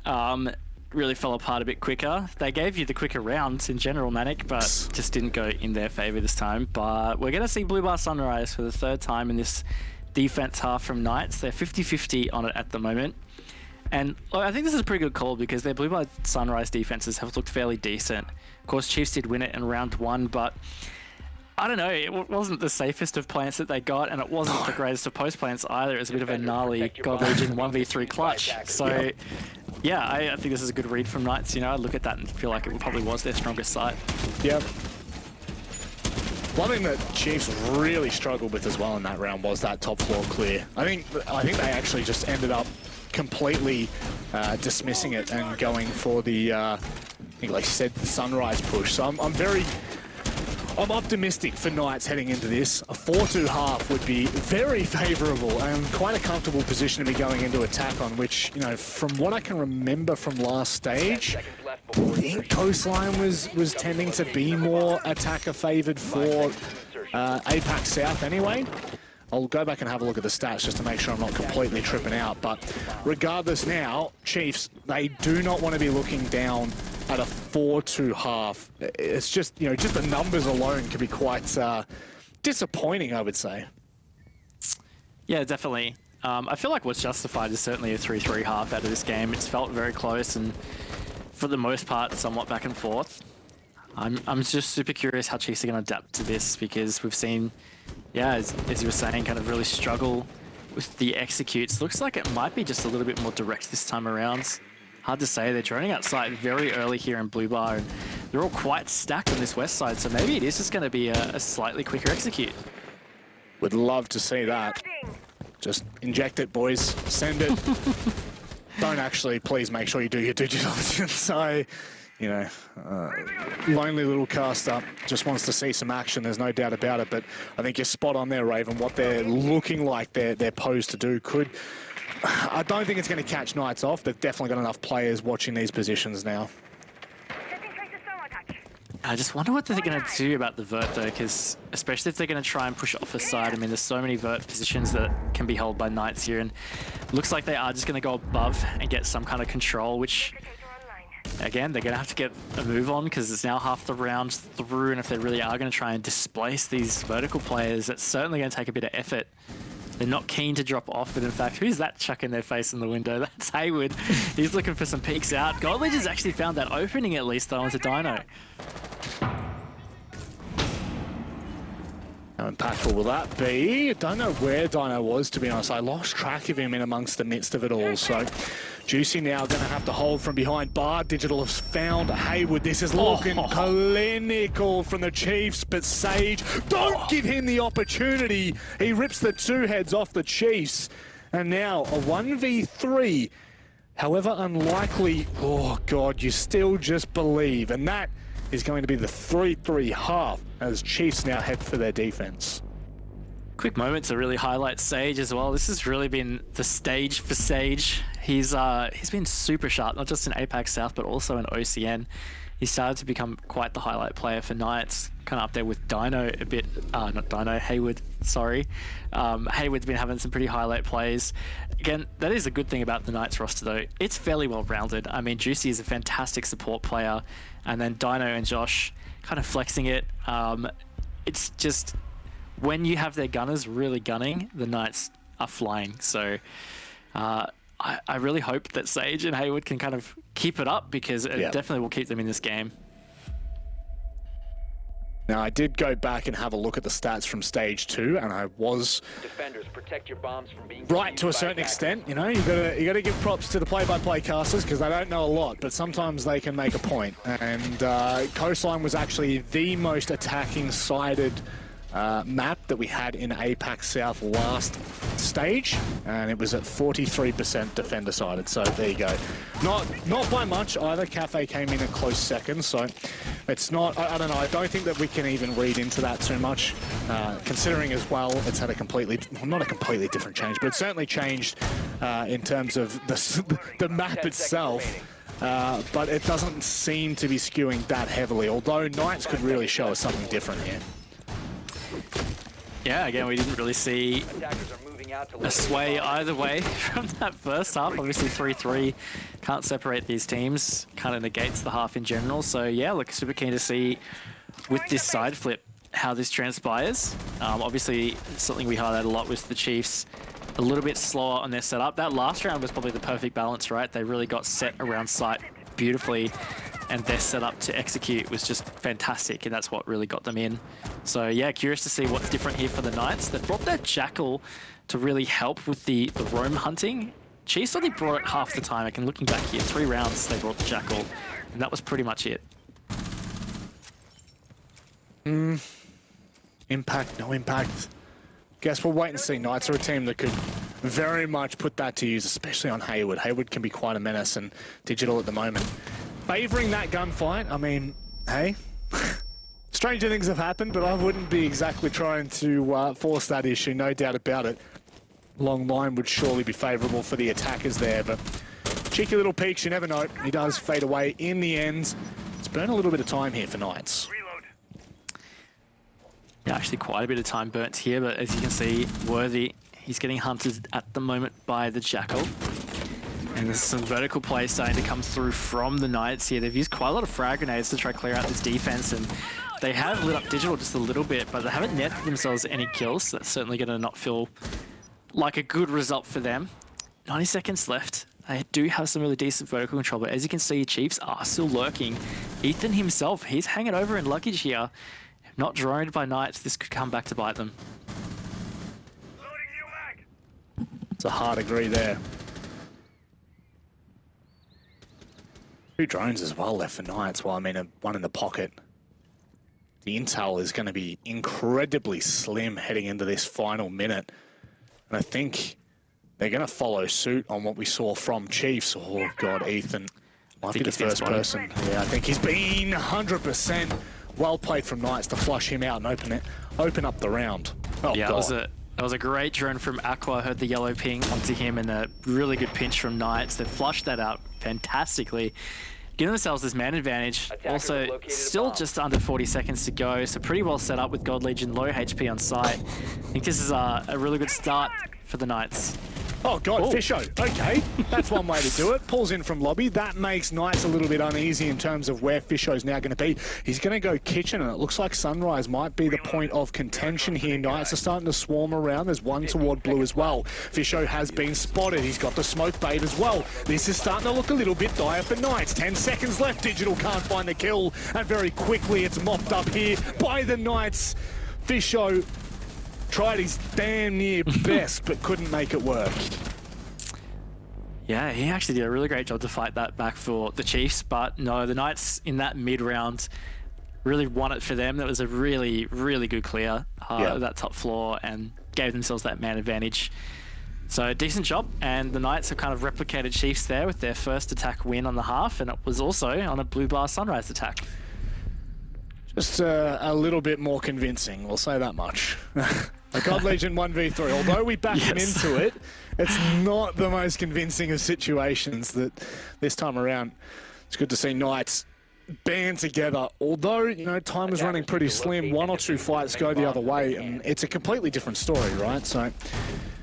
Really fell apart a bit quicker. They gave you the quicker rounds in general, Manic, but just didn't go in their favor this time. But we're going to see Blue Bar Sunrise for the third time in this defense half from Knights. They're 50-50 on it at the moment. And I think this is a pretty good call because their Blue Bar Sunrise defenses have looked fairly decent. Of course, Chiefs did win it in round one, but I don't know, it wasn't the safest of plants that they got, and it wasn't the greatest of post plants either. It was a bit of a gnarly God Legion 1v3 clutch. So yeah, I think this is a good read from Knights. You know, I look at that and feel like it probably was their strongest side. Yep. One thing that Chiefs really struggled with as well in that round was that top floor clear. I think they actually just ended up completely dismissing it and going for the, I think like you said, the Sunrise push. So I'm optimistic for Knights heading into this. A 4-2 half would be very favourable and quite a comfortable position to be going into attack on, which, you know, from what I can remember from last stage, I think Coastline was tending to be more attacker favoured for APAC South anyway. I'll go back and have a look at the stats just to make sure I'm not completely tripping out. But regardless now, Chiefs, they do not want to be looking down at a 4-2 half. It's just, you know, just the numbers alone can be quite disappointing, I would say. Yeah, definitely. I feel like what's justified is certainly a 3-3 half out of this game. It's felt very close and for the most part somewhat back and forth. I'm just super curious how Chiefs are going to adapt to this because we've seen, yeah, as you were saying, kind of really struggle with the executes. Looks like it might be just a little bit more direct this time around. Hard to say. They're droning out site very early here in Blue Bar, and they're all quite stacked on this west side, so maybe it is just going to be a slightly quicker execute. Would love to see that. Just inject it, boys. Send it. Don't actually, please make sure you do your due diligence. So, you know, lonely little caster just wants to see some action, there's no doubt about it, but I think you're spot on there, Raven. What they're looking like they're posed to do could... I don't think it's going to catch Knights off. They've definitely got enough players watching these positions now. I just wonder what they're going to do about the vert though, because especially if they're going to try and push off the side. I mean, there's so many vert positions that can be held by Knights here, and looks like they are just going to go above and get some kind of control, which, again, they're going to have to get a move on because it's now half the round through, and if they really are going to try and displace these vertical players, it's certainly going to take a bit of effort. They're not keen to drop off, but in fact, who's that chucking their face in the window? That's Hayward. He's looking for some peeks out. Gold Legends actually found that opening at least though onto Dino. How impactful will that be? I don't know where Dino was, to be honest. I lost track of him in amongst the midst of it all. So Juicy now going to have to hold from behind bar. Digital has found Hayward. This is looking clinical from the Chiefs, but Sage, don't give him the opportunity. He rips the two heads off the Chiefs. And now a 1v3. However unlikely, oh God, you still just believe. And that is going to be the 3-3 half as Chiefs now head for their defense. Quick moment to really highlight Sage as well. This has really been the stage for Sage. He's been super sharp, not just in APAC South, but also in OCN. he started to become quite the highlight player for Knights, kind of up there with Dino a bit. Not Dino, Hayward, sorry. Hayward's been having some pretty highlight plays. Again, that is a good thing about the Knights roster, though. It's fairly well-rounded. I mean, Juicy is a fantastic support player, and then Dino and Josh kind of flexing it. It's just, when you have their gunners really gunning, the Knights are flying. So I really hope that Sage and Hayward can kind of keep it up, because it definitely will keep them in this game. Now, I did go back and have a look at the stats from Stage 2, and I was Defenders, protect your bombs from being right to a defused by certain attackers. extent. You know, you gotta give props to the play-by-play casters, because they don't know a lot, but sometimes they can make a point. And Coastline was actually the most attacking-sided map that we had in APAC South last stage, and it was at 43% defender sided. So there you go. Not by much either. Cafe came in a close second, so it's not. I don't know. I don't think that we can even read into that too much, considering as well it's had a completely, well, not a completely different change, but it certainly changed in terms of the map itself. But it doesn't seem to be skewing that heavily, although Knights could really show us something different here. Yeah, again, we didn't really see Attackers are moving out to a sway either way from that first half. Obviously 3-3, can't separate these teams, kind of negates the half in general. So yeah, look, super keen to see with this side flip how this transpires. Obviously something we highlight a lot was the Chiefs a little bit slower on their setup. That last round was probably the perfect balance, right? They really got set around site beautifully, and their setup to execute was just fantastic, and that's what really got them in. So yeah, curious to see what's different here for the Knights. They brought their Jackal to really help with the roam hunting. Chiefs only brought it half the time. Again, looking back here, 3 rounds they brought the Jackal, and that was pretty much it. Impact, no impact. Guess we'll wait and see. Knights are a team that could very much put that to use, especially on Hayward. Hayward can be quite a menace, and Digital at the moment favouring that gunfight. I mean, hey, stranger things have happened, but I wouldn't be exactly trying to force that issue, no doubt about it. Long line would surely be favourable for the attackers there, but cheeky little peeks, you never know. He does fade away in the end. It's burned a little bit of time here for Knights. Yeah, actually quite a bit of time burnt here, but as you can see, Worthy, he's getting hunted at the moment by the Jackal. And there's some vertical play starting to come through from the Knights here. They've used quite a lot of frag grenades to try to clear out this defense, and they have lit up Digital just a little bit, but they haven't netted themselves any kills. So that's certainly going to not feel like a good result for them. 90 seconds left. They do have some really decent vertical control, but as you can see, Chiefs are still lurking. Ethan himself, he's hanging over in luggage here. Not droned by Knights, this could come back to bite them. It's a hard agree there. 2 drones as well left for Knights. Well, I mean, one in the pocket. The intel is going to be incredibly slim heading into this final minute. And I think they're going to follow suit on what we saw from Chiefs. Oh, God, Ethan might be the first person. Yeah, I think he's been 100% well played from Knights to flush him out and open up the round. Oh, yeah, God. That was a great drone from Aqua. Heard the yellow ping onto him, and a really good pinch from Knights. They flushed that out fantastically, giving themselves this man advantage. Also, still just under 40 seconds to go, so pretty well set up with God Legion, low HP on site. I think this is a really good start for the Knights. Oh, God, Fisho. Okay, that's one way to do it. Pulls in from lobby. That makes Knights a little bit uneasy in terms of where Fisho's now going to be. He's going to go kitchen, and it looks like Sunrise might be the point of contention here. Knights are starting to swarm around. There's one toward blue as well. Fisho has been spotted. He's got the smoke bait as well. This is starting to look a little bit dire for Knights. 10 seconds left. Digital can't find the kill, and very quickly it's mopped up here by the Knights. Fisho tried his damn near best, but couldn't make it work. Yeah, he actually did a really great job to fight that back for the Chiefs, but no, the Knights in that mid-round really won it for them. That was a really, really good clear of that top floor and gave themselves that man advantage. So decent job, and the Knights have kind of replicated Chiefs there with their first attack win on the half, and it was also on a Blue Bar Sunrise attack. Just a little bit more convincing, we'll say that much. A God Legion 1v3, although we backed him into it, it's not the most convincing of situations that this time around. It's good to see Knights band together. Although, you know, time is running pretty slim, 1 or 2 fights go the other way, and it's a completely different story, right? So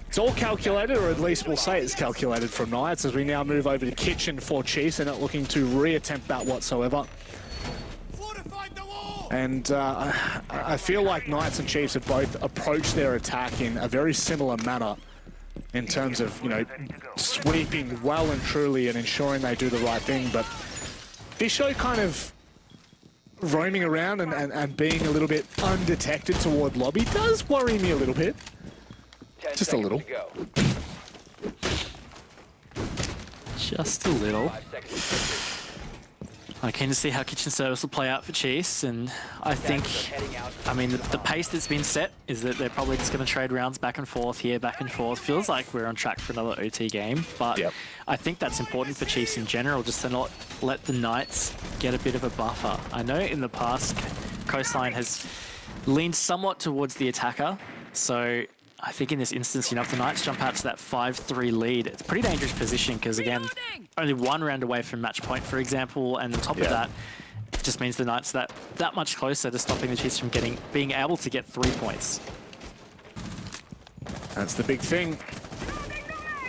it's all calculated, or at least we'll say it's calculated from Knights as we now move over to Kitchen for Chiefs. They're not looking to re-attempt that whatsoever. And I feel like Knights and Chiefs have both approached their attack in a very similar manner in terms of, you know, sweeping well and truly and ensuring they do the right thing. But this show kind of roaming around and being a little bit undetected toward lobby does worry me a little bit. Just a little. Just a little. I'm keen to see how Kitchen Service will play out for Chiefs, and I think, I mean, the pace that's been set is that they're probably just going to trade rounds back and forth here, back and forth. Feels like we're on track for another OT game, but I think that's important for Chiefs in general, just to not let the Knights get a bit of a buffer. I know in the past, Coastline has leaned somewhat towards the attacker, so I think in this instance, you know, if the Knights jump out to that 5-3 lead, it's a pretty dangerous position because, again, only 1 round away from match point, for example, and on top of that, it just means the Knights that much closer to stopping the Chiefs from being able to get 3 points. That's the big thing.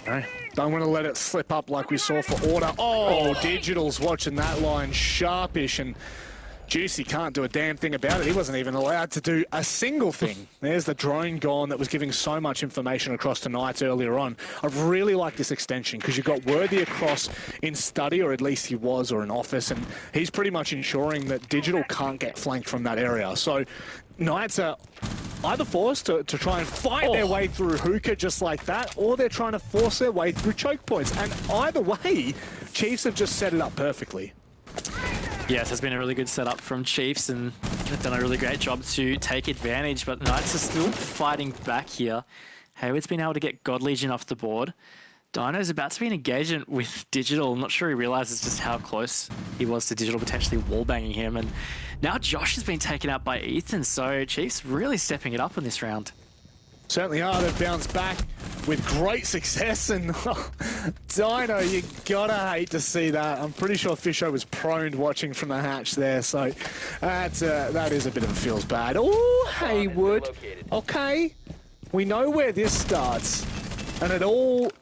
No, don't want to let it slip up like we saw for Order. Oh, Digital's watching that line sharpish, and Juicy can't do a damn thing about it. He wasn't even allowed to do a single thing. There's the drone gone that was giving so much information across to Knights earlier on. I really like this extension because you've got Worthy across in study, or at least he was, or in office, and he's pretty much ensuring that Digital can't get flanked from that area. So Knights are either forced to try and fight their way through hookah just like that, or they're trying to force their way through choke points. And either way, Chiefs have just set it up perfectly. Yes, it's been a really good setup from Chiefs, and they've done a really great job to take advantage, but Knights are still fighting back here. Hayward's been able to get God Legion off the board. Dino's about to be an engagement with Digital. I'm not sure he realizes just how close he was to Digital potentially wallbanging him, and now Josh has been taken out by Ethan, so Chiefs really stepping it up in this round. Certainly are. They've bounced back with great success, and Dino, you gotta hate to see that. I'm pretty sure Fisho was prone watching from the hatch there, so that is a bit of a feels bad. Oh, Hayward. Okay, we know where this starts, and it all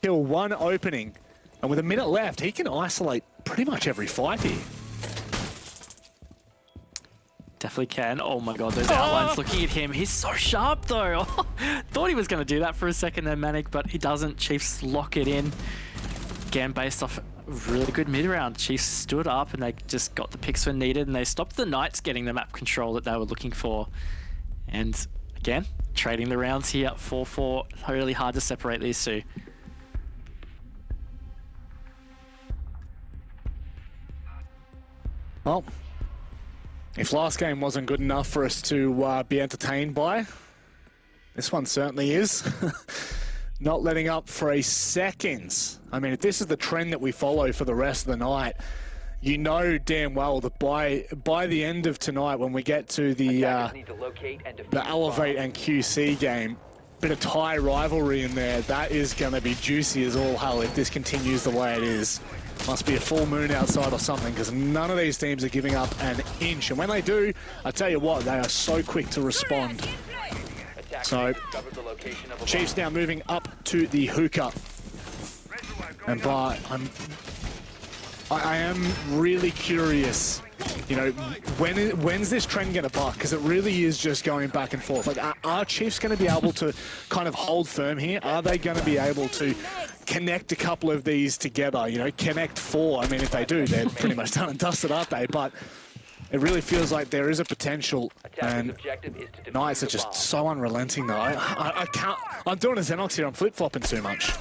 kill one opening, and with a minute left, he can isolate pretty much every fight here. Definitely can. Oh my god, those outlines looking at him. He's so sharp though. Thought he was going to do that for a second there, Manic, but he doesn't. Chiefs lock it in. Again, based off a really good mid-round. Chiefs stood up and they just got the picks when needed, and they stopped the Knights getting the map control that they were looking for. And again, trading the rounds here, 4-4. Really hard to separate these two. Well, if last game wasn't good enough for us to be entertained by, this one certainly is. Not letting up for a second. I mean, if this is the trend that we follow for the rest of the night, you know damn well that by the end of tonight, when we get to the Elevate and QC game, bit of Thai rivalry in there, that is going to be juicy as all hell if this continues the way it is. Must be a full moon outside or something, because none of these teams are giving up an inch. And when they do, I tell you what, they are so quick to respond. So, Chiefs now moving up to the hookah. And I am really curious, you know, when's this trend going to buck? Because it really is just going back and forth. Like, are Chiefs going to be able to kind of hold firm here? Are they going to be able to connect a couple of these together, you know, connect 4? I mean, if they do, they're pretty much done and dusted, aren't they? But it really feels like there is a potential, and Knights are just so unrelenting, though. I can't, I'm doing a Xenox here, I'm flip-flopping too much.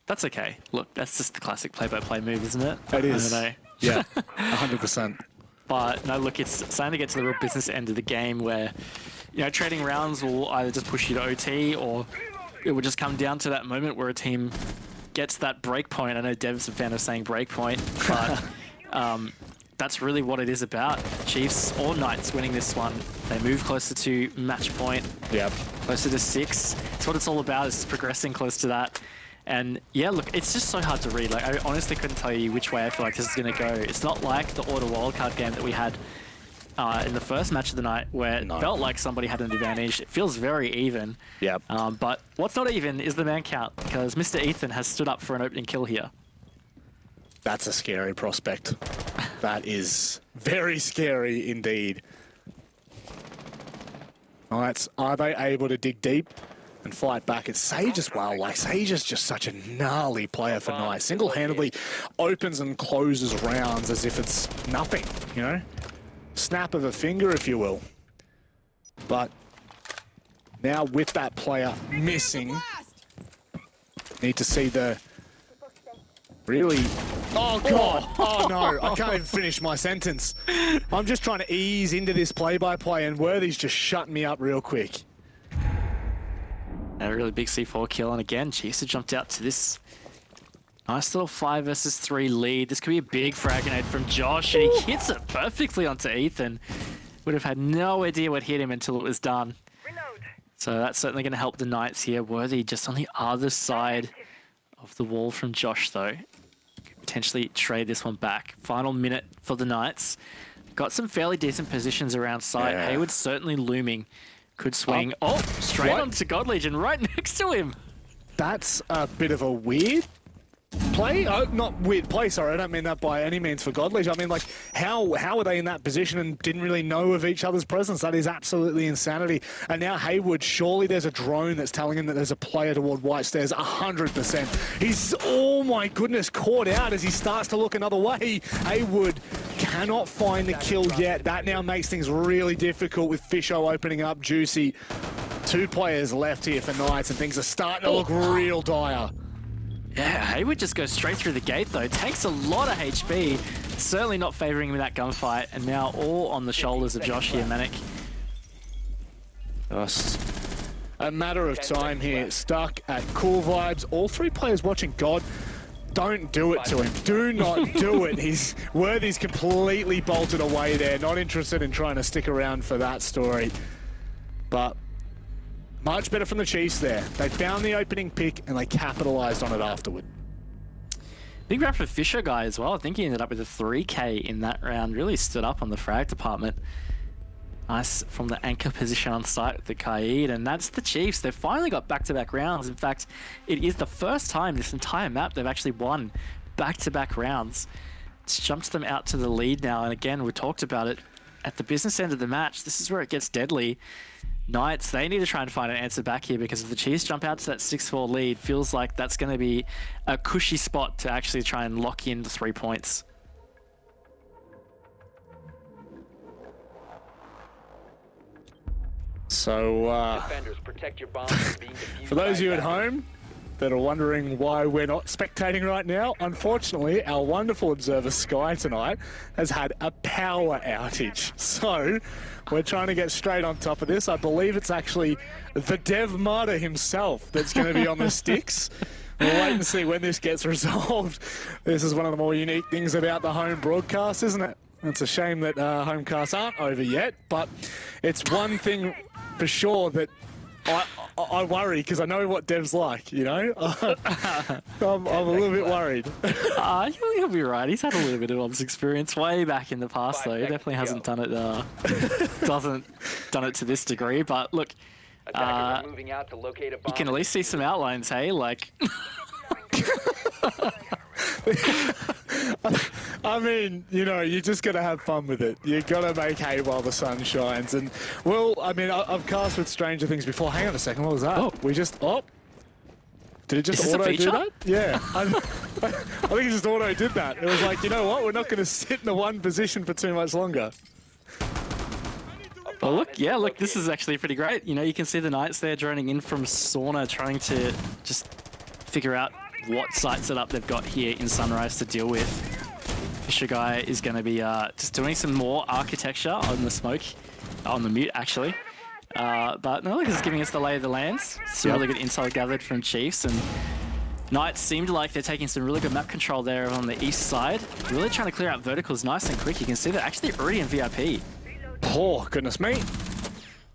That's okay. Look, that's just the classic play-by-play move, isn't it? It is. I don't know. Yeah, 100%. But no, look, it's starting to get to the real business end of the game where, you know, trading rounds will either just push you to OT, or it will just come down to that moment where a team gets that break point. I know Dev's a fan of saying break point, but that's really what it is about. Chiefs or Knights winning this one. They move closer to match point. Yep. Closer to 6. That's what it's all about, is progressing close to that. And yeah, look, it's just so hard to read. Like, I honestly couldn't tell you which way I feel like this is going to go. It's not like the Order wildcard game that we had in the first match of the night, where it felt like somebody had an advantage. It feels very even. Yep. But what's not even is the man count, because Mr. Ethan has stood up for an opening kill here. That's a scary prospect. That is very scary indeed. Knights, are they able to dig deep and fight back? It's Sage as well. Like, Sage is just such a gnarly player for Knights. Single-handedly opens and closes rounds as if it's nothing, you know? Snap of a finger, if you will. But now with that player missing, need to see the really... Oh, God! Oh, no, I can't even finish my sentence. I'm just trying to ease into this play-by-play, and Worthy's just shutting me up real quick. A really big C4 kill, and again, Chiefs have jumped out to this nice little 5 versus 3 lead. This could be a big frag grenade from Josh, and he hits it perfectly onto Ethan. Would have had no idea what hit him until it was done. So that's certainly going to help the Knights here. Worthy just on the other side of the wall from Josh, though. Could potentially trade this one back. Final minute for the Knights. Got some fairly decent positions around site. Yeah. Hayward's certainly looming. Could swing. Oh, straight onto God Legion, right next to him. That's a bit of a weird play. Oh, not weird play, sorry. I don't mean that by any means for Godledge. I mean, like, how were they in that position and didn't really know of each other's presence? That is absolutely insanity. And now Hayward, surely there's a drone that's telling him that there's a player toward White Stairs, 100%. He's, oh my goodness, caught out as he starts to look another way. Hayward cannot find the kill yet. That now makes things really difficult with Fisho opening up Juicy. 2 players left here for Knights, and things are starting to look real dire. Yeah, Hayward just goes straight through the gate, though. Takes a lot of HP. Certainly not favouring him in that gunfight. And now all on the shoulders of Josh here, Manic. Just a matter of time here. Stuck at Cool Vibes. All 3 players watching God. Don't do it to him. Do not do it. Worthy's completely bolted away there. Not interested in trying to stick around for that story. But much better from the Chiefs there. They found the opening pick and they capitalized on it afterward. Big round for Fisher guy as well. I think he ended up with a 3K in that round. Really stood up on the frag department. Nice from the anchor position on site with the Kaid, and that's the Chiefs. They've finally got back-to-back rounds. In fact, it is the first time this entire map they've actually won back-to-back rounds. It's jumped them out to the lead now, and again, we talked about it at the business end of the match. This is where it gets deadly. Knights, they need to try and find an answer back here, because if the Chiefs jump out to that 6-4 lead, feels like that's going to be a cushy spot to actually try and lock in the 3 points. So, Defenders, protect your bombs from being defused for those of you by at attackers. home that are wondering why we're not spectating right now, unfortunately, our wonderful observer Sky tonight has had a power outage. So, we're trying to get straight on top of this. I believe it's actually the Dev Martyr himself that's going to be on the sticks. We'll wait and see when this gets resolved. This is one of the more unique things about the home broadcast, isn't it? It's a shame that home casts aren't over yet, but it's one thing for sure that I worry, because I know what Dev's like, you know? I'm a little bit worried. He'll be right. He's had a little bit of ops experience way back in the past, 5 though. He seconds definitely to hasn't go. done it to this degree. But look, Attackers are moving out to locate a bomb. you can at least see some outlines, hey? Like, I mean, you know, you just got to have fun with it. You got to make hay while the sun shines. And, well, I mean, I've cast with Stranger Things before. Hang on a second, what was that? Oh. We just, did it just Is this a auto do feature? that? Yeah. I think it just auto did that. It was like, you know what? We're not going to sit in the one position for too much longer. well, look, this is actually pretty great. You know, you can see the Knights there droning in from Sauna, trying to just figure out what site setup they've got here in Sunrise to deal with. Fisher guy is going to be just doing some more architecture on the smoke, on the mute actually. But no, this is giving us the lay of the lands. Some really good intel gathered from Chiefs, and Knights seemed like they're taking some really good map control there on the east side. Really trying to clear out verticals nice and quick. You can see they're actually already in VIP. Oh, goodness me.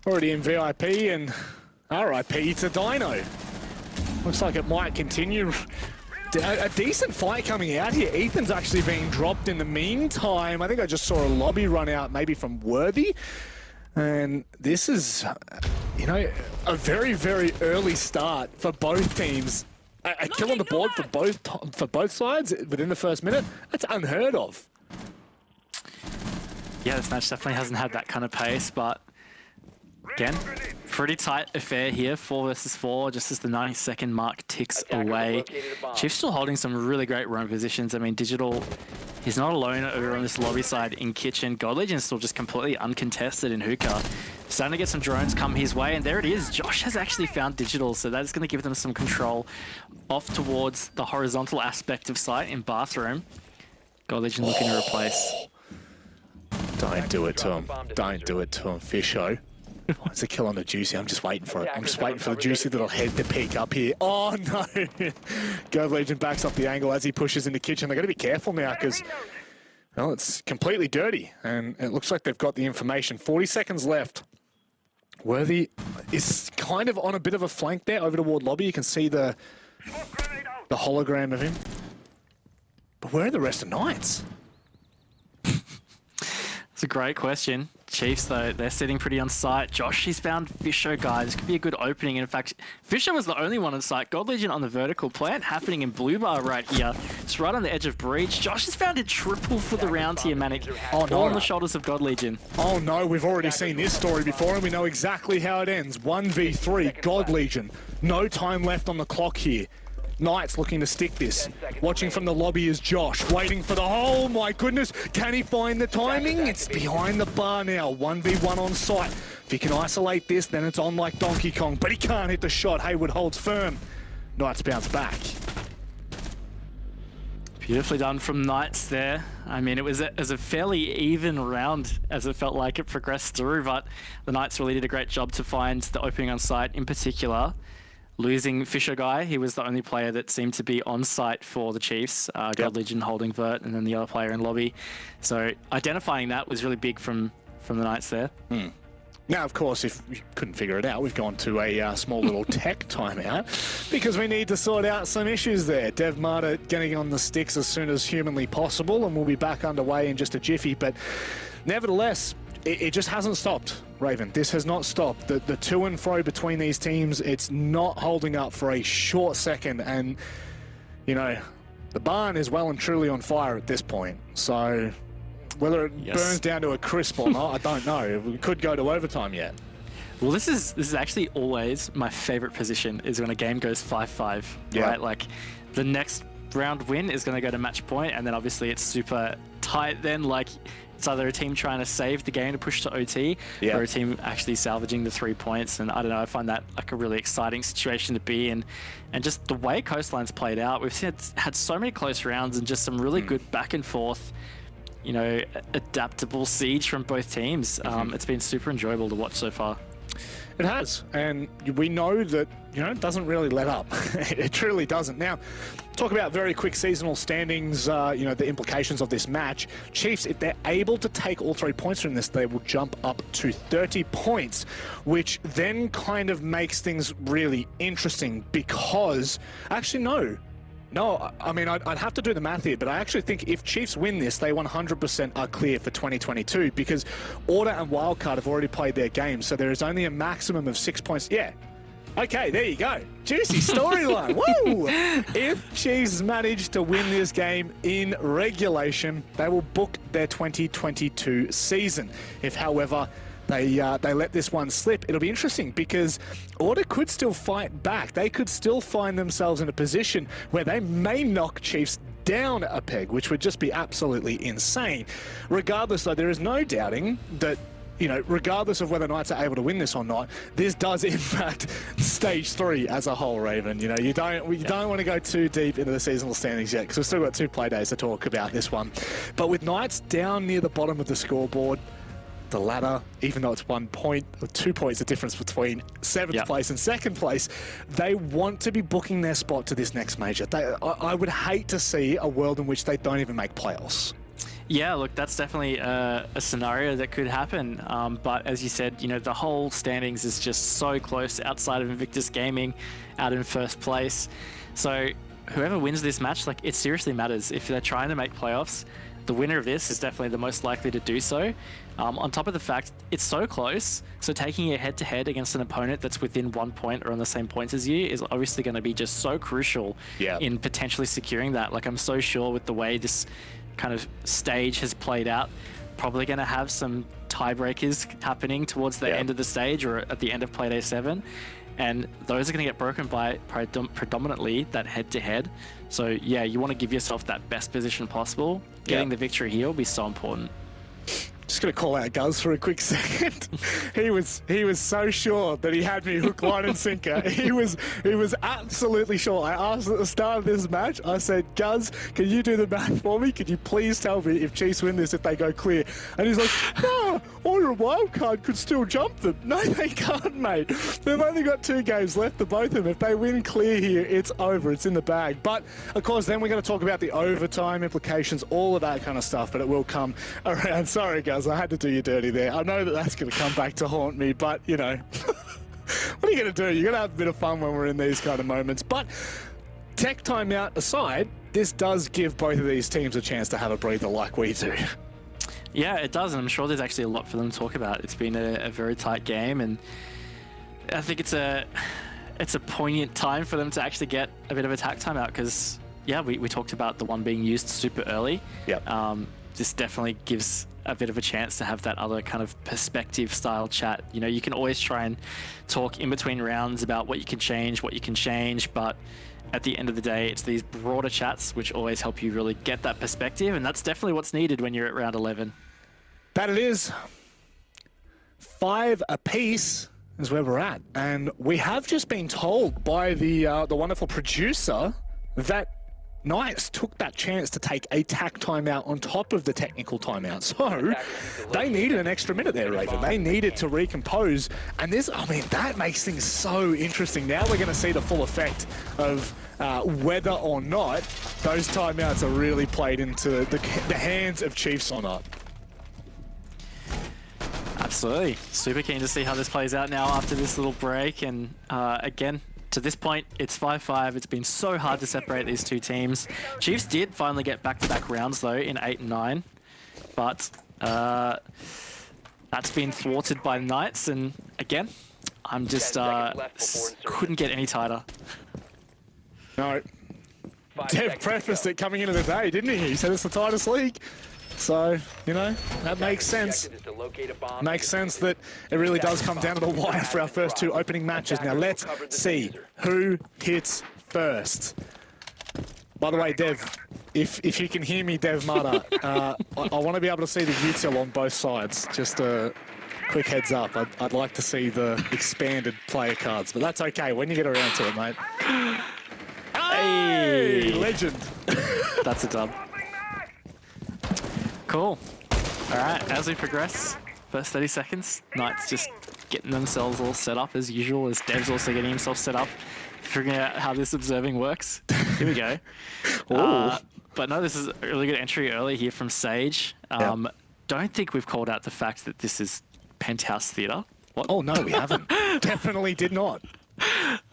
Already in VIP, and RIP to Dino. Looks like it might continue. A decent fight coming out here. Ethan's actually being dropped in the meantime. I think I just saw a lobby run out maybe from Worthy. And this is, you know, a very, very early start for both teams. A kill on the board for both sides within the first minute. That's unheard of. Yeah, this match definitely hasn't had that kind of pace, but again, pretty tight affair here, 4 versus 4, just as the 90-second mark ticks away. Chiefs still holding some really great roam positions. I mean, Digital, he's not alone over on this lobby side in Kitchen. God Legion's still just completely uncontested in Hookah. Starting to get some drones come his way, and there it is. Josh has actually found Digital, so that's going to give them some control off towards the horizontal aspect of site in Bathroom. God Legion looking to replace. Don't do it to him. Don't do it to him, Fisho. Oh, it's a kill on the Juicy. I'm just waiting for it. I'm just waiting for the Juicy little head to peek up here. Oh, no. God Legion backs up the angle as he pushes into Kitchen. They've got to be careful now because, well, it's completely dirty. And it looks like they've got the information. 40 seconds left. Worthy is kind of on a bit of a flank there over toward lobby. You can see the hologram of him. But where are the rest of Knights? It's a great question. Chiefs, though, they're sitting pretty on site. Josh, he's found Fisher, guy. This could be a good opening. In fact, Fisher was the only one on site. God Legion on the vertical plant happening in Blue Bar right here. It's right on the edge of Breach. Josh has found a triple for the round here, Manic. Oh, no. All on the shoulders of God Legion. Oh, no. We've already seen this story before, and we know exactly how it ends. 1v3, God Legion. No time left on the clock here. Knights looking to stick this. Watching from the lobby is Josh, waiting for the... Oh my goodness, can he find the timing? It's behind the bar now, 1v1 on site. If he can isolate this, then it's on like Donkey Kong, but he can't hit the shot. Hayward holds firm. Knights bounce back. Beautifully done from Knights there. I mean, it was a fairly even round as it felt like it progressed through, but the Knights really did a great job to find the opening on site in particular. Losing Fisher Guy, he was the only player that seemed to be on site for the Chiefs. God Legion holding Vert, and then the other player in lobby. So identifying that was really big from the Knights there. Now, of course, if you couldn't figure it out, we've gone to a small little tech timeout because we need to sort out some issues there. Dev Marta getting on the sticks as soon as humanly possible, and we'll be back underway in just a jiffy. But nevertheless, it just hasn't stopped, Raven. This has not stopped. The to and fro between these teams, it's not holding up for a short second. And, you know, the barn is well and truly on fire at this point. So whether it burns down to a crisp or not, I don't know. We could go to overtime yet. Well, this is actually always my favorite position, is when a game goes 5-5, right? Like, the next round win is going to go to match point, and then obviously it's super tight then. Like, it's either a team trying to save the game to push to OT, or a team actually salvaging the 3 points. And I don't know, I find that like a really exciting situation to be in. And just the way Coastline's played out, we've had so many close rounds and just some really good back and forth, you know, adaptable siege from both teams. It's been super enjoyable to watch so far. It has, and we know that, you know, it doesn't really let up. It truly doesn't. Now, talk about very quick seasonal standings, you know, the implications of this match. Chiefs, if they're able to take all 3 points from this, they will jump up to 30 points, which then kind of makes things really interesting because, actually, no, I mean, I'd have to do the math here, but I actually think if Chiefs win this, they 100% are clear for 2022 because Order and Wildcard have already played their games, so there is only a maximum of 6 points. Yeah. Okay, there you go. Juicy storyline. Woo! If Chiefs manage to win this game in regulation, they will book their 2022 season. If, however, they let this one slip, it'll be interesting because Order could still fight back. They could still find themselves in a position where they may knock Chiefs down a peg, which would just be absolutely insane. Regardless, though, there is no doubting that, you know, regardless of whether Knights are able to win this or not, this does impact Stage 3 as a whole, Raven. You know, you don't want to go too deep into the seasonal standings yet because we've still got 2 play days to talk about this one. But with Knights down near the bottom of the scoreboard, the ladder, even though it's 1 point or 2 points the difference between 7th place and 2nd place, they want to be booking their spot to this next major. I would hate to see a world in which they don't even make playoffs. Yeah, look, that's definitely a scenario that could happen. But as you said, you know, the whole standings is just so close outside of Invictus Gaming, out in first place. So whoever wins this match, like, it seriously matters. If they're trying to make playoffs, the winner of this is definitely the most likely to do so. On top of the fact it's so close, so taking it head-to-head against an opponent that's within 1 point or on the same points as you is obviously going to be just so crucial in potentially securing that. Like, I'm so sure with the way this kind of stage has played out, probably going to have some tiebreakers happening towards the end of the stage or at the end of Playday 7. And those are going to get broken by predominantly that head-to-head. So yeah, you want to give yourself that best position possible. Getting the victory here will be so important. Just gonna call out Guz for a quick second. he was so sure that he had me hook, line, and sinker. He was absolutely sure. I asked at the start of this match. I said, Guz, can you do the math for me? Could you please tell me if Chiefs win this, if they go clear? And he's like, no, or a wild card could still jump them. No, they can't, mate. They've only got 2 games left for both of them. If they win clear here, it's over. It's in the bag. But of course, then we're going to talk about the overtime implications, all of that kind of stuff. But it will come around. Sorry, Guz. I had to do you dirty there. I know that that's going to come back to haunt me, but, you know, what are you going to do? You're going to have a bit of fun when we're in these kind of moments. But tech timeout aside, this does give both of these teams a chance to have a breather like we do. Yeah, it does, and I'm sure there's actually a lot for them to talk about. It's been a very tight game, and I think it's a poignant time for them to actually get a bit of a tech timeout because, yeah, we talked about the one being used super early. This definitely gives a bit of a chance to have that other kind of perspective style chat. You know, you can always try and talk in between rounds about what you can change, but at the end of the day, it's these broader chats which always help you really get that perspective, and that's definitely what's needed when you're at round 11. That it is. 5 apiece is where we're at, and we have just been told by the wonderful producer that Knights took that chance to take a tack timeout on top of the technical timeout. So they needed an extra minute there, Raven. They needed to recompose. And this, I mean, that makes things so interesting. Now we're going to see the full effect of whether or not those timeouts are really played into the hands of Chiefs or not. Absolutely. Super keen to see how this plays out now after this little break. And again, to this point, it's 5-5. It's been so hard to separate these two teams. Chiefs did finally get back-to-back rounds, though, in 8 and 9. But that's been thwarted by Knights. And again, I'm just couldn't get any tighter. No. Dev prefaced it coming into the day, didn't he? He said it's the tightest league. So, you know, that makes sense. Makes sense that it really does come down to the wire for our first 2 opening matches. Now, let's see who hits first. By the way, Dev, if you can hear me, Dev Mata, I want to be able to see the util on both sides. Just a quick heads up. I'd like to see the expanded player cards, but that's okay when you get around to it, mate. Hey! Legend. That's a dub. Cool. All right, as we progress, first 30 seconds, Knights just getting themselves all set up as usual, as Dev's also getting himself set up, figuring out how this observing works. Here we go. But no, this is a really good entry early here from Sage. Don't think we've called out the fact that this is Penthouse Theatre. What? Oh, no, we haven't. Definitely did not.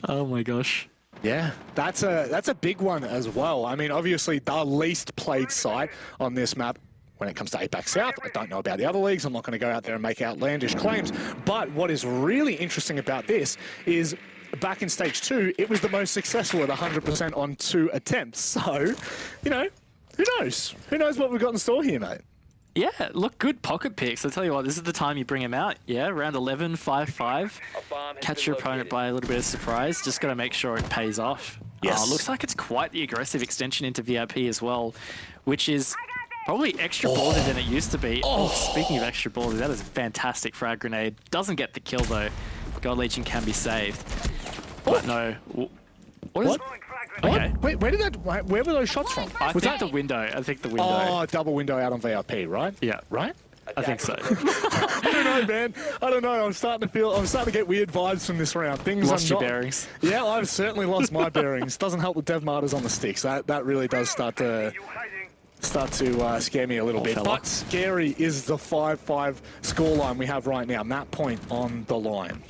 Oh my gosh. Yeah, that's a big one as well. I mean, obviously, the least played site on this map when it comes to APAC South. I don't know about the other leagues. I'm not going to go out there and make outlandish claims. But what is really interesting about this is back in Stage 2, it was the most successful at 100% on 2 attempts. So, you know, who knows? Who knows what we've got in store here, mate? Yeah, look, good pocket picks. I'll tell you what, this is the time you bring him out. Yeah, round 11, 5-5. Catch your opponent by a little bit of surprise. Just got to make sure it pays off. Yes. Looks like it's quite the aggressive extension into VIP as well, which is probably extra ballsy than it used to be. Speaking of extra ballsy, that is a fantastic frag grenade. Doesn't get the kill though. God Legion can be saved. But no. What? Okay. Wait, where were those shots from? I think the window. Oh, double window out on VIP, right? Yeah. Right? I think so. I don't know, man. I don't know. I'm starting to get weird vibes from this round. Lost your bearings. Yeah, I've certainly lost my bearings. Doesn't help with Dev Martyrs on the sticks. That really does start to start to scare me a little bit. fella. But scary is the 5-5 scoreline we have right now. Map point on the line.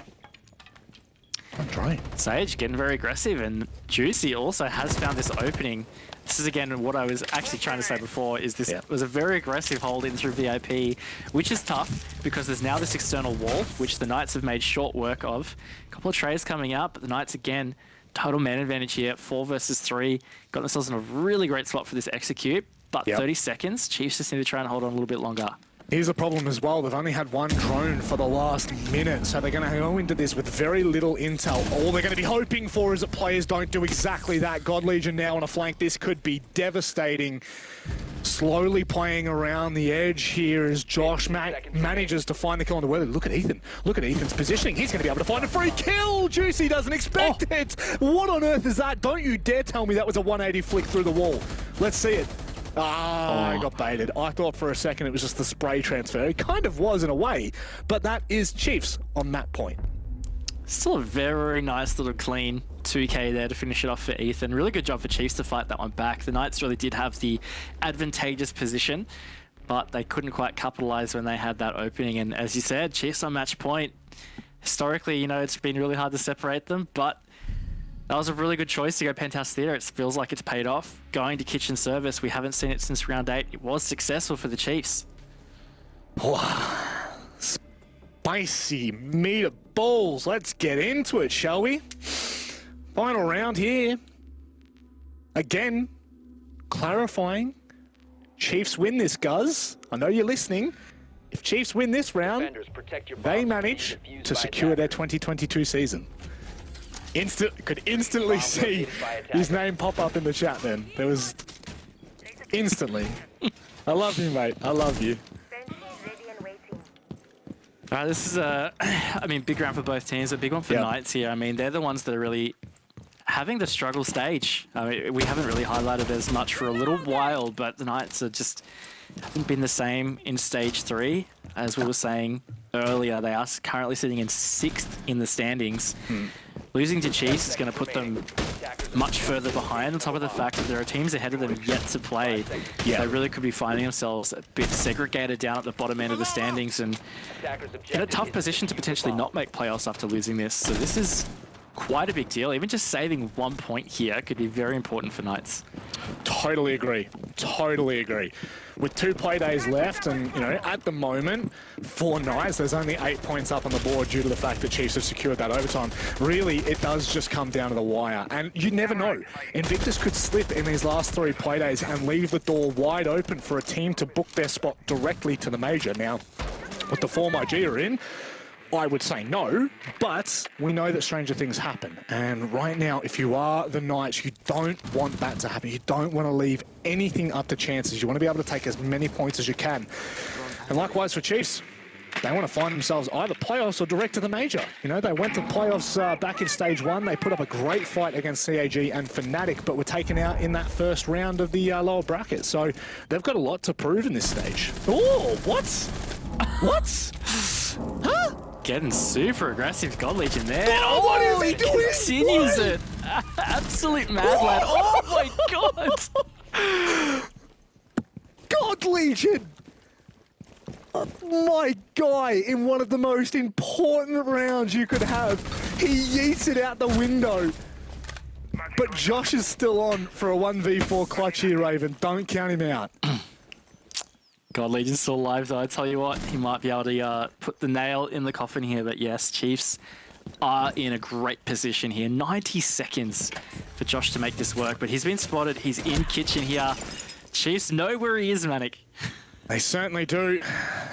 Andre. Sage getting very aggressive, and Juicy also has found this opening. This is again what I was actually trying to say before, is this was a very aggressive hold in through VIP, which is tough because there's now this external wall, which the Knights have made short work of. A couple of trays coming out, but the Knights again, total man advantage here, 4 versus 3. Got themselves in a really great spot for this execute, but 30 seconds, Chiefs just need to try and hold on a little bit longer. Here's a problem as well. They've only had one drone for the last minute, so they're going to go into this with very little intel. All they're going to be hoping for is that players don't do exactly that. God Legion now on a flank. This could be devastating. Slowly playing around the edge here as Josh manages to find the kill on the weather. Look at Ethan. Look at Ethan's positioning. He's going to be able to find a free kill. Juicy doesn't expect it. What on earth is that? Don't you dare tell me that was a 180 flick through the wall. Let's see it. I got baited. I thought for a second it was just the spray transfer. It kind of was in a way, but that is Chiefs on map point. Still a very nice little clean 2k there to finish it off for Ethan. Really good job for Chiefs to fight that one back. The Knights really did have the advantageous position, but they couldn't quite capitalize when they had that opening. And as you said, Chiefs on match point. Historically, you know, it's been really hard to separate them, but that was a really good choice to go Penthouse Theatre. It feels like it's paid off. Going to Kitchen Service, we haven't seen it since round 8. It was successful for the Chiefs. Spicy meatballs. Let's get into it, shall we? Final round here. Again, clarifying. Chiefs win this, Guz. I know you're listening. If Chiefs win this round, Defenders, protect your they bombs manage from being to defused by secure their attackers. 2022 season. Could instantly see his name pop up in the chat then. There was instantly. I love you, mate. I love you. All right, this is a, I mean, big round for both teams, a big one for Knights here. I mean, they're the ones that are really having the struggle stage. I mean, we haven't really highlighted as much for a little while, but the Knights are just haven't been the same in stage 3. As we were saying earlier, they are currently sitting in 6th in the standings. Losing to Chiefs is going to put them much further behind, on top of the fact that there are teams ahead of them yet to play. They really could be finding themselves a bit segregated down at the bottom end of the standings and in a tough position to potentially not make playoffs after losing this. So this is quite a big deal. Even just saving 1 point here could be very important for Knights. Totally agree. Totally agree. With 2 play days left, and you know, at the moment, for Knights, there's only 8 points up on the board due to the fact that Chiefs have secured that overtime. Really, it does just come down to the wire, and you never know. Invictus could slip in these last 3 play days and leave the door wide open for a team to book their spot directly to the major. Now, with the form IG are in, I would say no, but we know that stranger things happen. And right now, if you are the Knights, you don't want that to happen. You don't want to leave anything up to chances. You want to be able to take as many points as you can. And likewise for Chiefs, they want to find themselves either playoffs or direct to the major. You know, they went to playoffs back in stage 1. They put up a great fight against CAG and Fnatic, but were taken out in that first round of the lower bracket. So they've got a lot to prove in this stage. Oh, what? What? Huh? Getting super aggressive, God Legion there. Oh, what is he doing? Continues it. Absolute mad lad. Oh my God. God Legion! My guy in one of the most important rounds you could have. He yeets it out the window. But Josh is still on for a 1v4 clutch here, Raven. Don't count him out. God Legion's still alive though. I tell you what, he might be able to put the nail in the coffin here. But yes, Chiefs are in a great position here. 90 seconds for Josh to make this work, but he's been spotted. He's in kitchen here. Chiefs know where he is, Manic. They certainly do.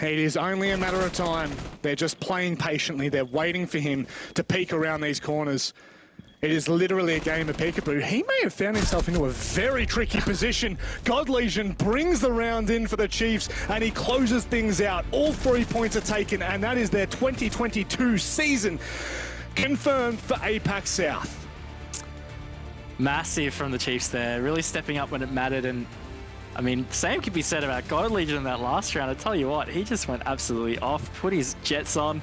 It is only a matter of time. They're just playing patiently. They're waiting for him to peek around these corners. It is literally a game of peekaboo. He may have found himself into a very tricky position. God Legion brings the round in for the Chiefs, and he closes things out. All 3 points are taken, and that is their 2022 season confirmed for APAC South. Massive from the Chiefs there, really stepping up when it mattered. And I mean, same could be said about God Legion in that last round. I tell you what, he just went absolutely off, put his jets on,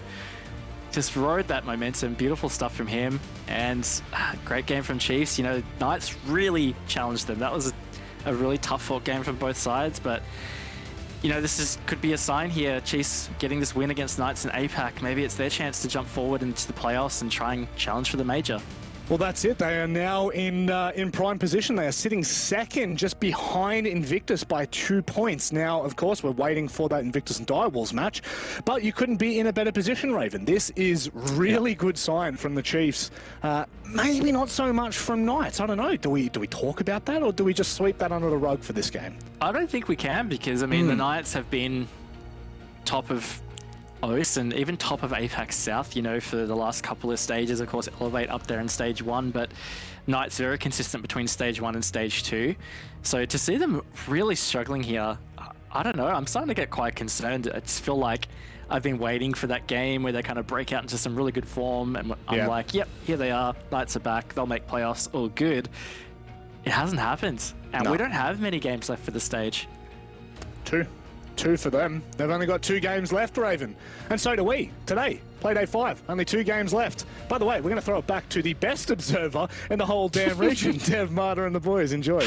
just rode that momentum. Beautiful stuff from him, and great game from Chiefs. You know, Knights really challenged them. That was a really tough fought game from both sides, but you know, could be a sign here. Chiefs getting this win against Knights in APAC. Maybe it's their chance to jump forward into the playoffs and try and challenge for the major. Well, that's it. They are now in prime position. They are sitting second, just behind Invictus by 2 points. Now, of course, we're waiting for that Invictus and Direwolves match, but you couldn't be in a better position, Raven. This is really good sign from the Chiefs. Maybe not so much from Knights. I don't know. Do we talk about that, or do we just sweep that under the rug for this game? I don't think we can, because I mean the Knights have been top of OS and even top of APAC South, you know, for the last couple of stages. Of course, Elevate up there in stage 1, but Knights very consistent between stage 1 and stage 2. So to see them really struggling here, I don't know, I'm starting to get quite concerned. I just feel like I've been waiting for that game where they kind of break out into some really good form, and I'm like, yep, here they are, Knights are back, they'll make playoffs, all good. It hasn't happened, and we don't have many games left for the stage. Two for them. They've only got 2 games left, Raven. And so do we, today. Playday 5, only 2 games left. By the way, we're going to throw it back to the best observer in the whole damn region, Dev, Marta, and the boys. Enjoy.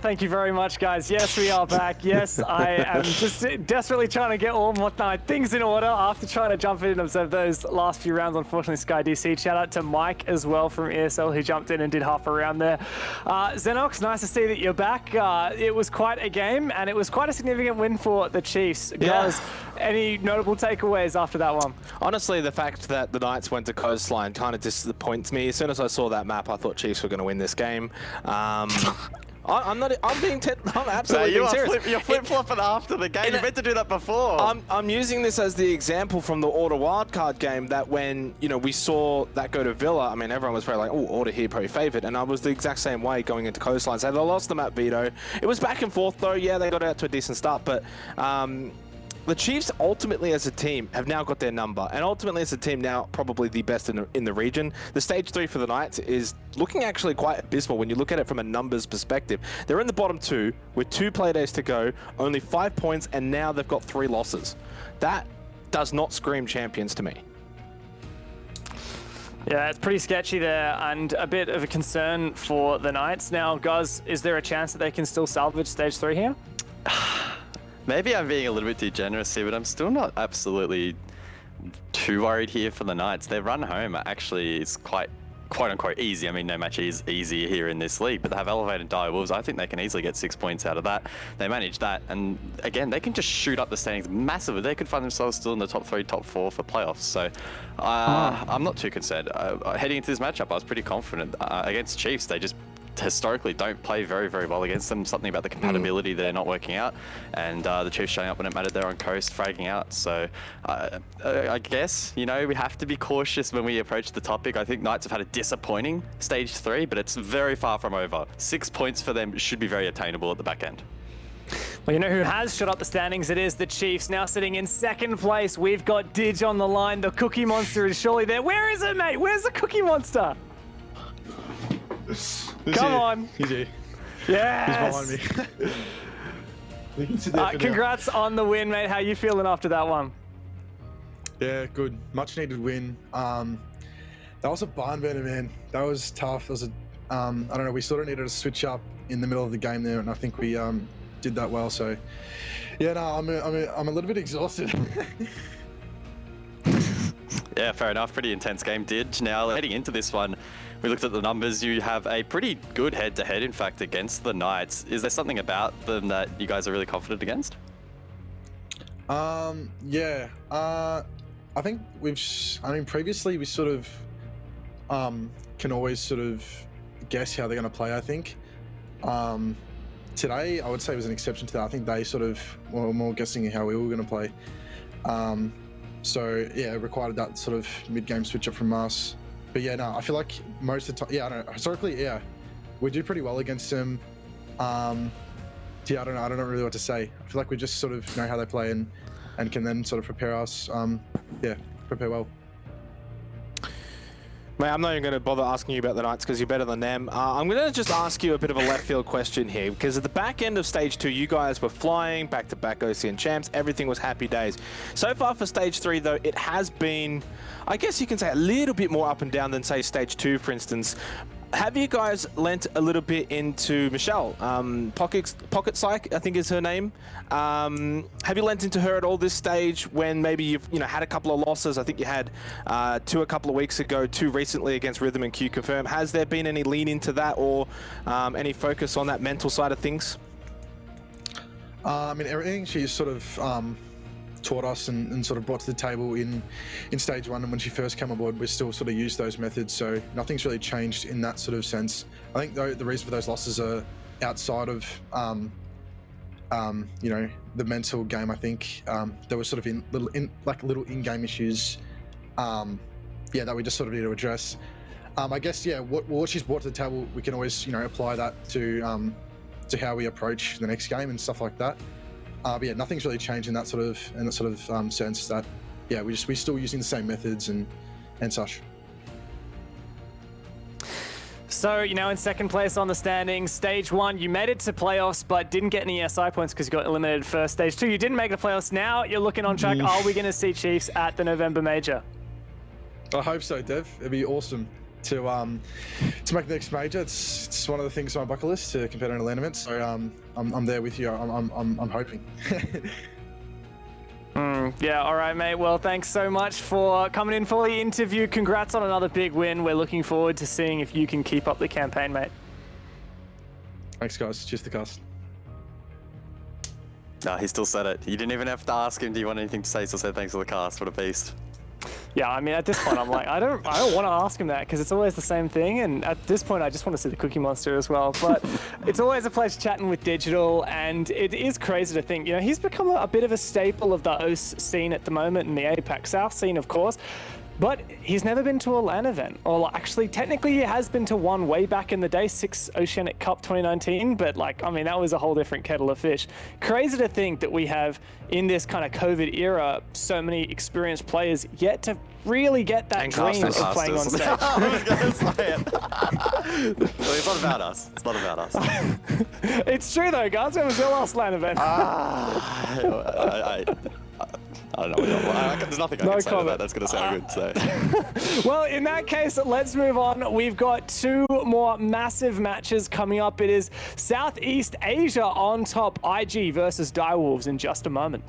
Thank you very much, guys. Yes, we are back. Yes, I am just desperately trying to get all my things in order after trying to jump in and observe those last few rounds. Unfortunately, Sky DC. Shout out to Mike as well from ESL, who jumped in and did half a round there. Xenox, nice to see that you're back. It was quite a game, and it was quite a significant win for the Chiefs. Guys, any notable takeaways after that one? Honestly, the fact that the Knights went to Coastline kind of disappoints me. As soon as I saw that map, I thought Chiefs were going to win this game. I'm absolutely being serious. You're flip-flopping after the game. You meant to do that before. I'm using this as the example from the Order wildcard game that when, you know, we saw that go to Villa, I mean, everyone was probably like, oh, Order here probably favored. And I was the exact same way going into Coastline. So they lost the map veto. It was back and forth, though. Yeah, they got out to a decent start. But the Chiefs ultimately as a team have now got their number, and ultimately as a team now probably the best in the region. The stage 3 for the Knights is looking actually quite abysmal when you look at it from a numbers perspective. They're in the bottom 2 with 2 playdays to go, only 5 points, and now they've got 3 losses. That does not scream champions to me. Yeah, it's pretty sketchy there, and a bit of a concern for the Knights. Now, guys, is there a chance that they can still salvage stage 3 here? Maybe I'm being a little bit too generous here, but I'm still not absolutely too worried here for the Knights. Their run home actually is quite quote-unquote easy. I mean, no match is easy here in this league, but they have Elevated Direwolves. I think they can easily get 6 points out of that. They manage that, and again, they can just shoot up the standings massively. They could find themselves still in the top 3, top 4 for playoffs. So I'm not too concerned. Heading into this matchup, I was pretty confident. Against Chiefs, they just historically don't play very, very well against them. Something about the compatibility they're not working out, and the Chiefs showing up when it mattered there on coast, fragging out. So I guess, you know, we have to be cautious when we approach the topic. I think Knights have had a disappointing stage 3, but it's very far from over. 6 points for them should be very attainable at the back end. Well, you know who has shot up the standings? It is the Chiefs, now sitting in 2nd place. We've got Didge on the line. The Cookie Monster is surely there. Where is it, mate? Where's the Cookie Monster? Come on. He's here. Yes. He's behind me. Congrats on the win, mate. How you feeling after that one? Yeah, good. Much needed win. That was a barn burner, man. That was tough. That was a, I don't know, we sort of needed to switch up in the middle of the game there, and I think we did that well. So, yeah, no, I'm a little bit exhausted. Yeah, fair enough. Pretty intense game, Didge. Now, heading into this one, we looked at the numbers. You have a pretty good head-to-head, in fact, against the Knights. Is there something about them that you guys are really confident against? Yeah. I think previously we sort of can always sort of guess how they're going to play, I think. Today, I would say was an exception to that. I think they sort of were more guessing how we were going to play. So, yeah, it required that sort of mid-game switch up from us. But yeah, no, I feel like most of the time, yeah, I don't know, historically, yeah, we do pretty well against them. Yeah, I don't know really what to say. I feel like we just sort of know how they play and can then sort of prepare us, yeah, prepare well. Mate, I'm not even going to bother asking you about the Knights because you're better than them. I'm going to just ask you a bit of a left field question here, because at the back end of Stage 2, you guys were flying back-to-back OCN champs. Everything was happy days. So far for Stage 3, though, it has been, I guess you can say, a little bit more up and down than, say, Stage 2, for instance. Have you guys lent a little bit into Michelle? Pocket Psych, I think is her name. Have you lent into her at all this stage when maybe you've had a couple of losses? I think you had 2 a couple of weeks ago, 2 recently against Rhythm and Q Confirm. Has there been any lean into that or any focus on that mental side of things? I mean, everything she's sort of taught us and sort of brought to the table in stage 1 and when she first came aboard, we still sort of used those methods, so nothing's really changed in that sort of sense. I think though the reason for those losses are outside of the mental game. I think there was sort of little in-game issues that we just sort of need to address. I guess what she's brought to the table, we can always apply that to how we approach the next game and stuff like that. But yeah, nothing's really changed in that sort of sense. That we're still using the same methods and such. So you're now in second place on the standings. Stage 1, you made it to playoffs, but didn't get any SI points because you got eliminated first. Stage 2, you didn't make the playoffs. Now you're looking on track. Are we going to see Chiefs at the November major? I hope so, Dev. It'd be awesome to make the next major. It's one of the things on my bucket list to compete in a land event. So I'm there with you. I'm hoping. Yeah, all right, mate. Well, thanks so much for coming in for the interview. Congrats on another big win. We're looking forward to seeing if you can keep up the campaign, mate. Thanks, guys. Cheers to the cast. No, he still said it. You didn't even have to ask him, do you want anything to say? He still said thanks for the cast. What a beast. Yeah, I mean, at this point, I'm like, I don't want to ask him that because it's always the same thing. And at this point, I just want to see the Cookie Monster as well. But it's always a pleasure chatting with Digital, and it is crazy to think, he's become a bit of a staple of the OS scene at the moment in the APAC South scene, of course. But he's never been to a LAN event. Or actually, technically, he has been to one way back in the day, 6 Oceanic Cup 2019. But that was a whole different kettle of fish. Crazy to think that we have, in this kind of COVID era, so many experienced players yet to really get that dream of playing on stage. I was going to say it. Well, it's not about us. It's not about us. It's true, though, guys. When was your last LAN event? I don't know. There's nothing I can say to that. That's going to sound good. So. Well, in that case, let's move on. We've got 2 more massive matches coming up. It is Southeast Asia on top, IG versus Direwolves in just a moment.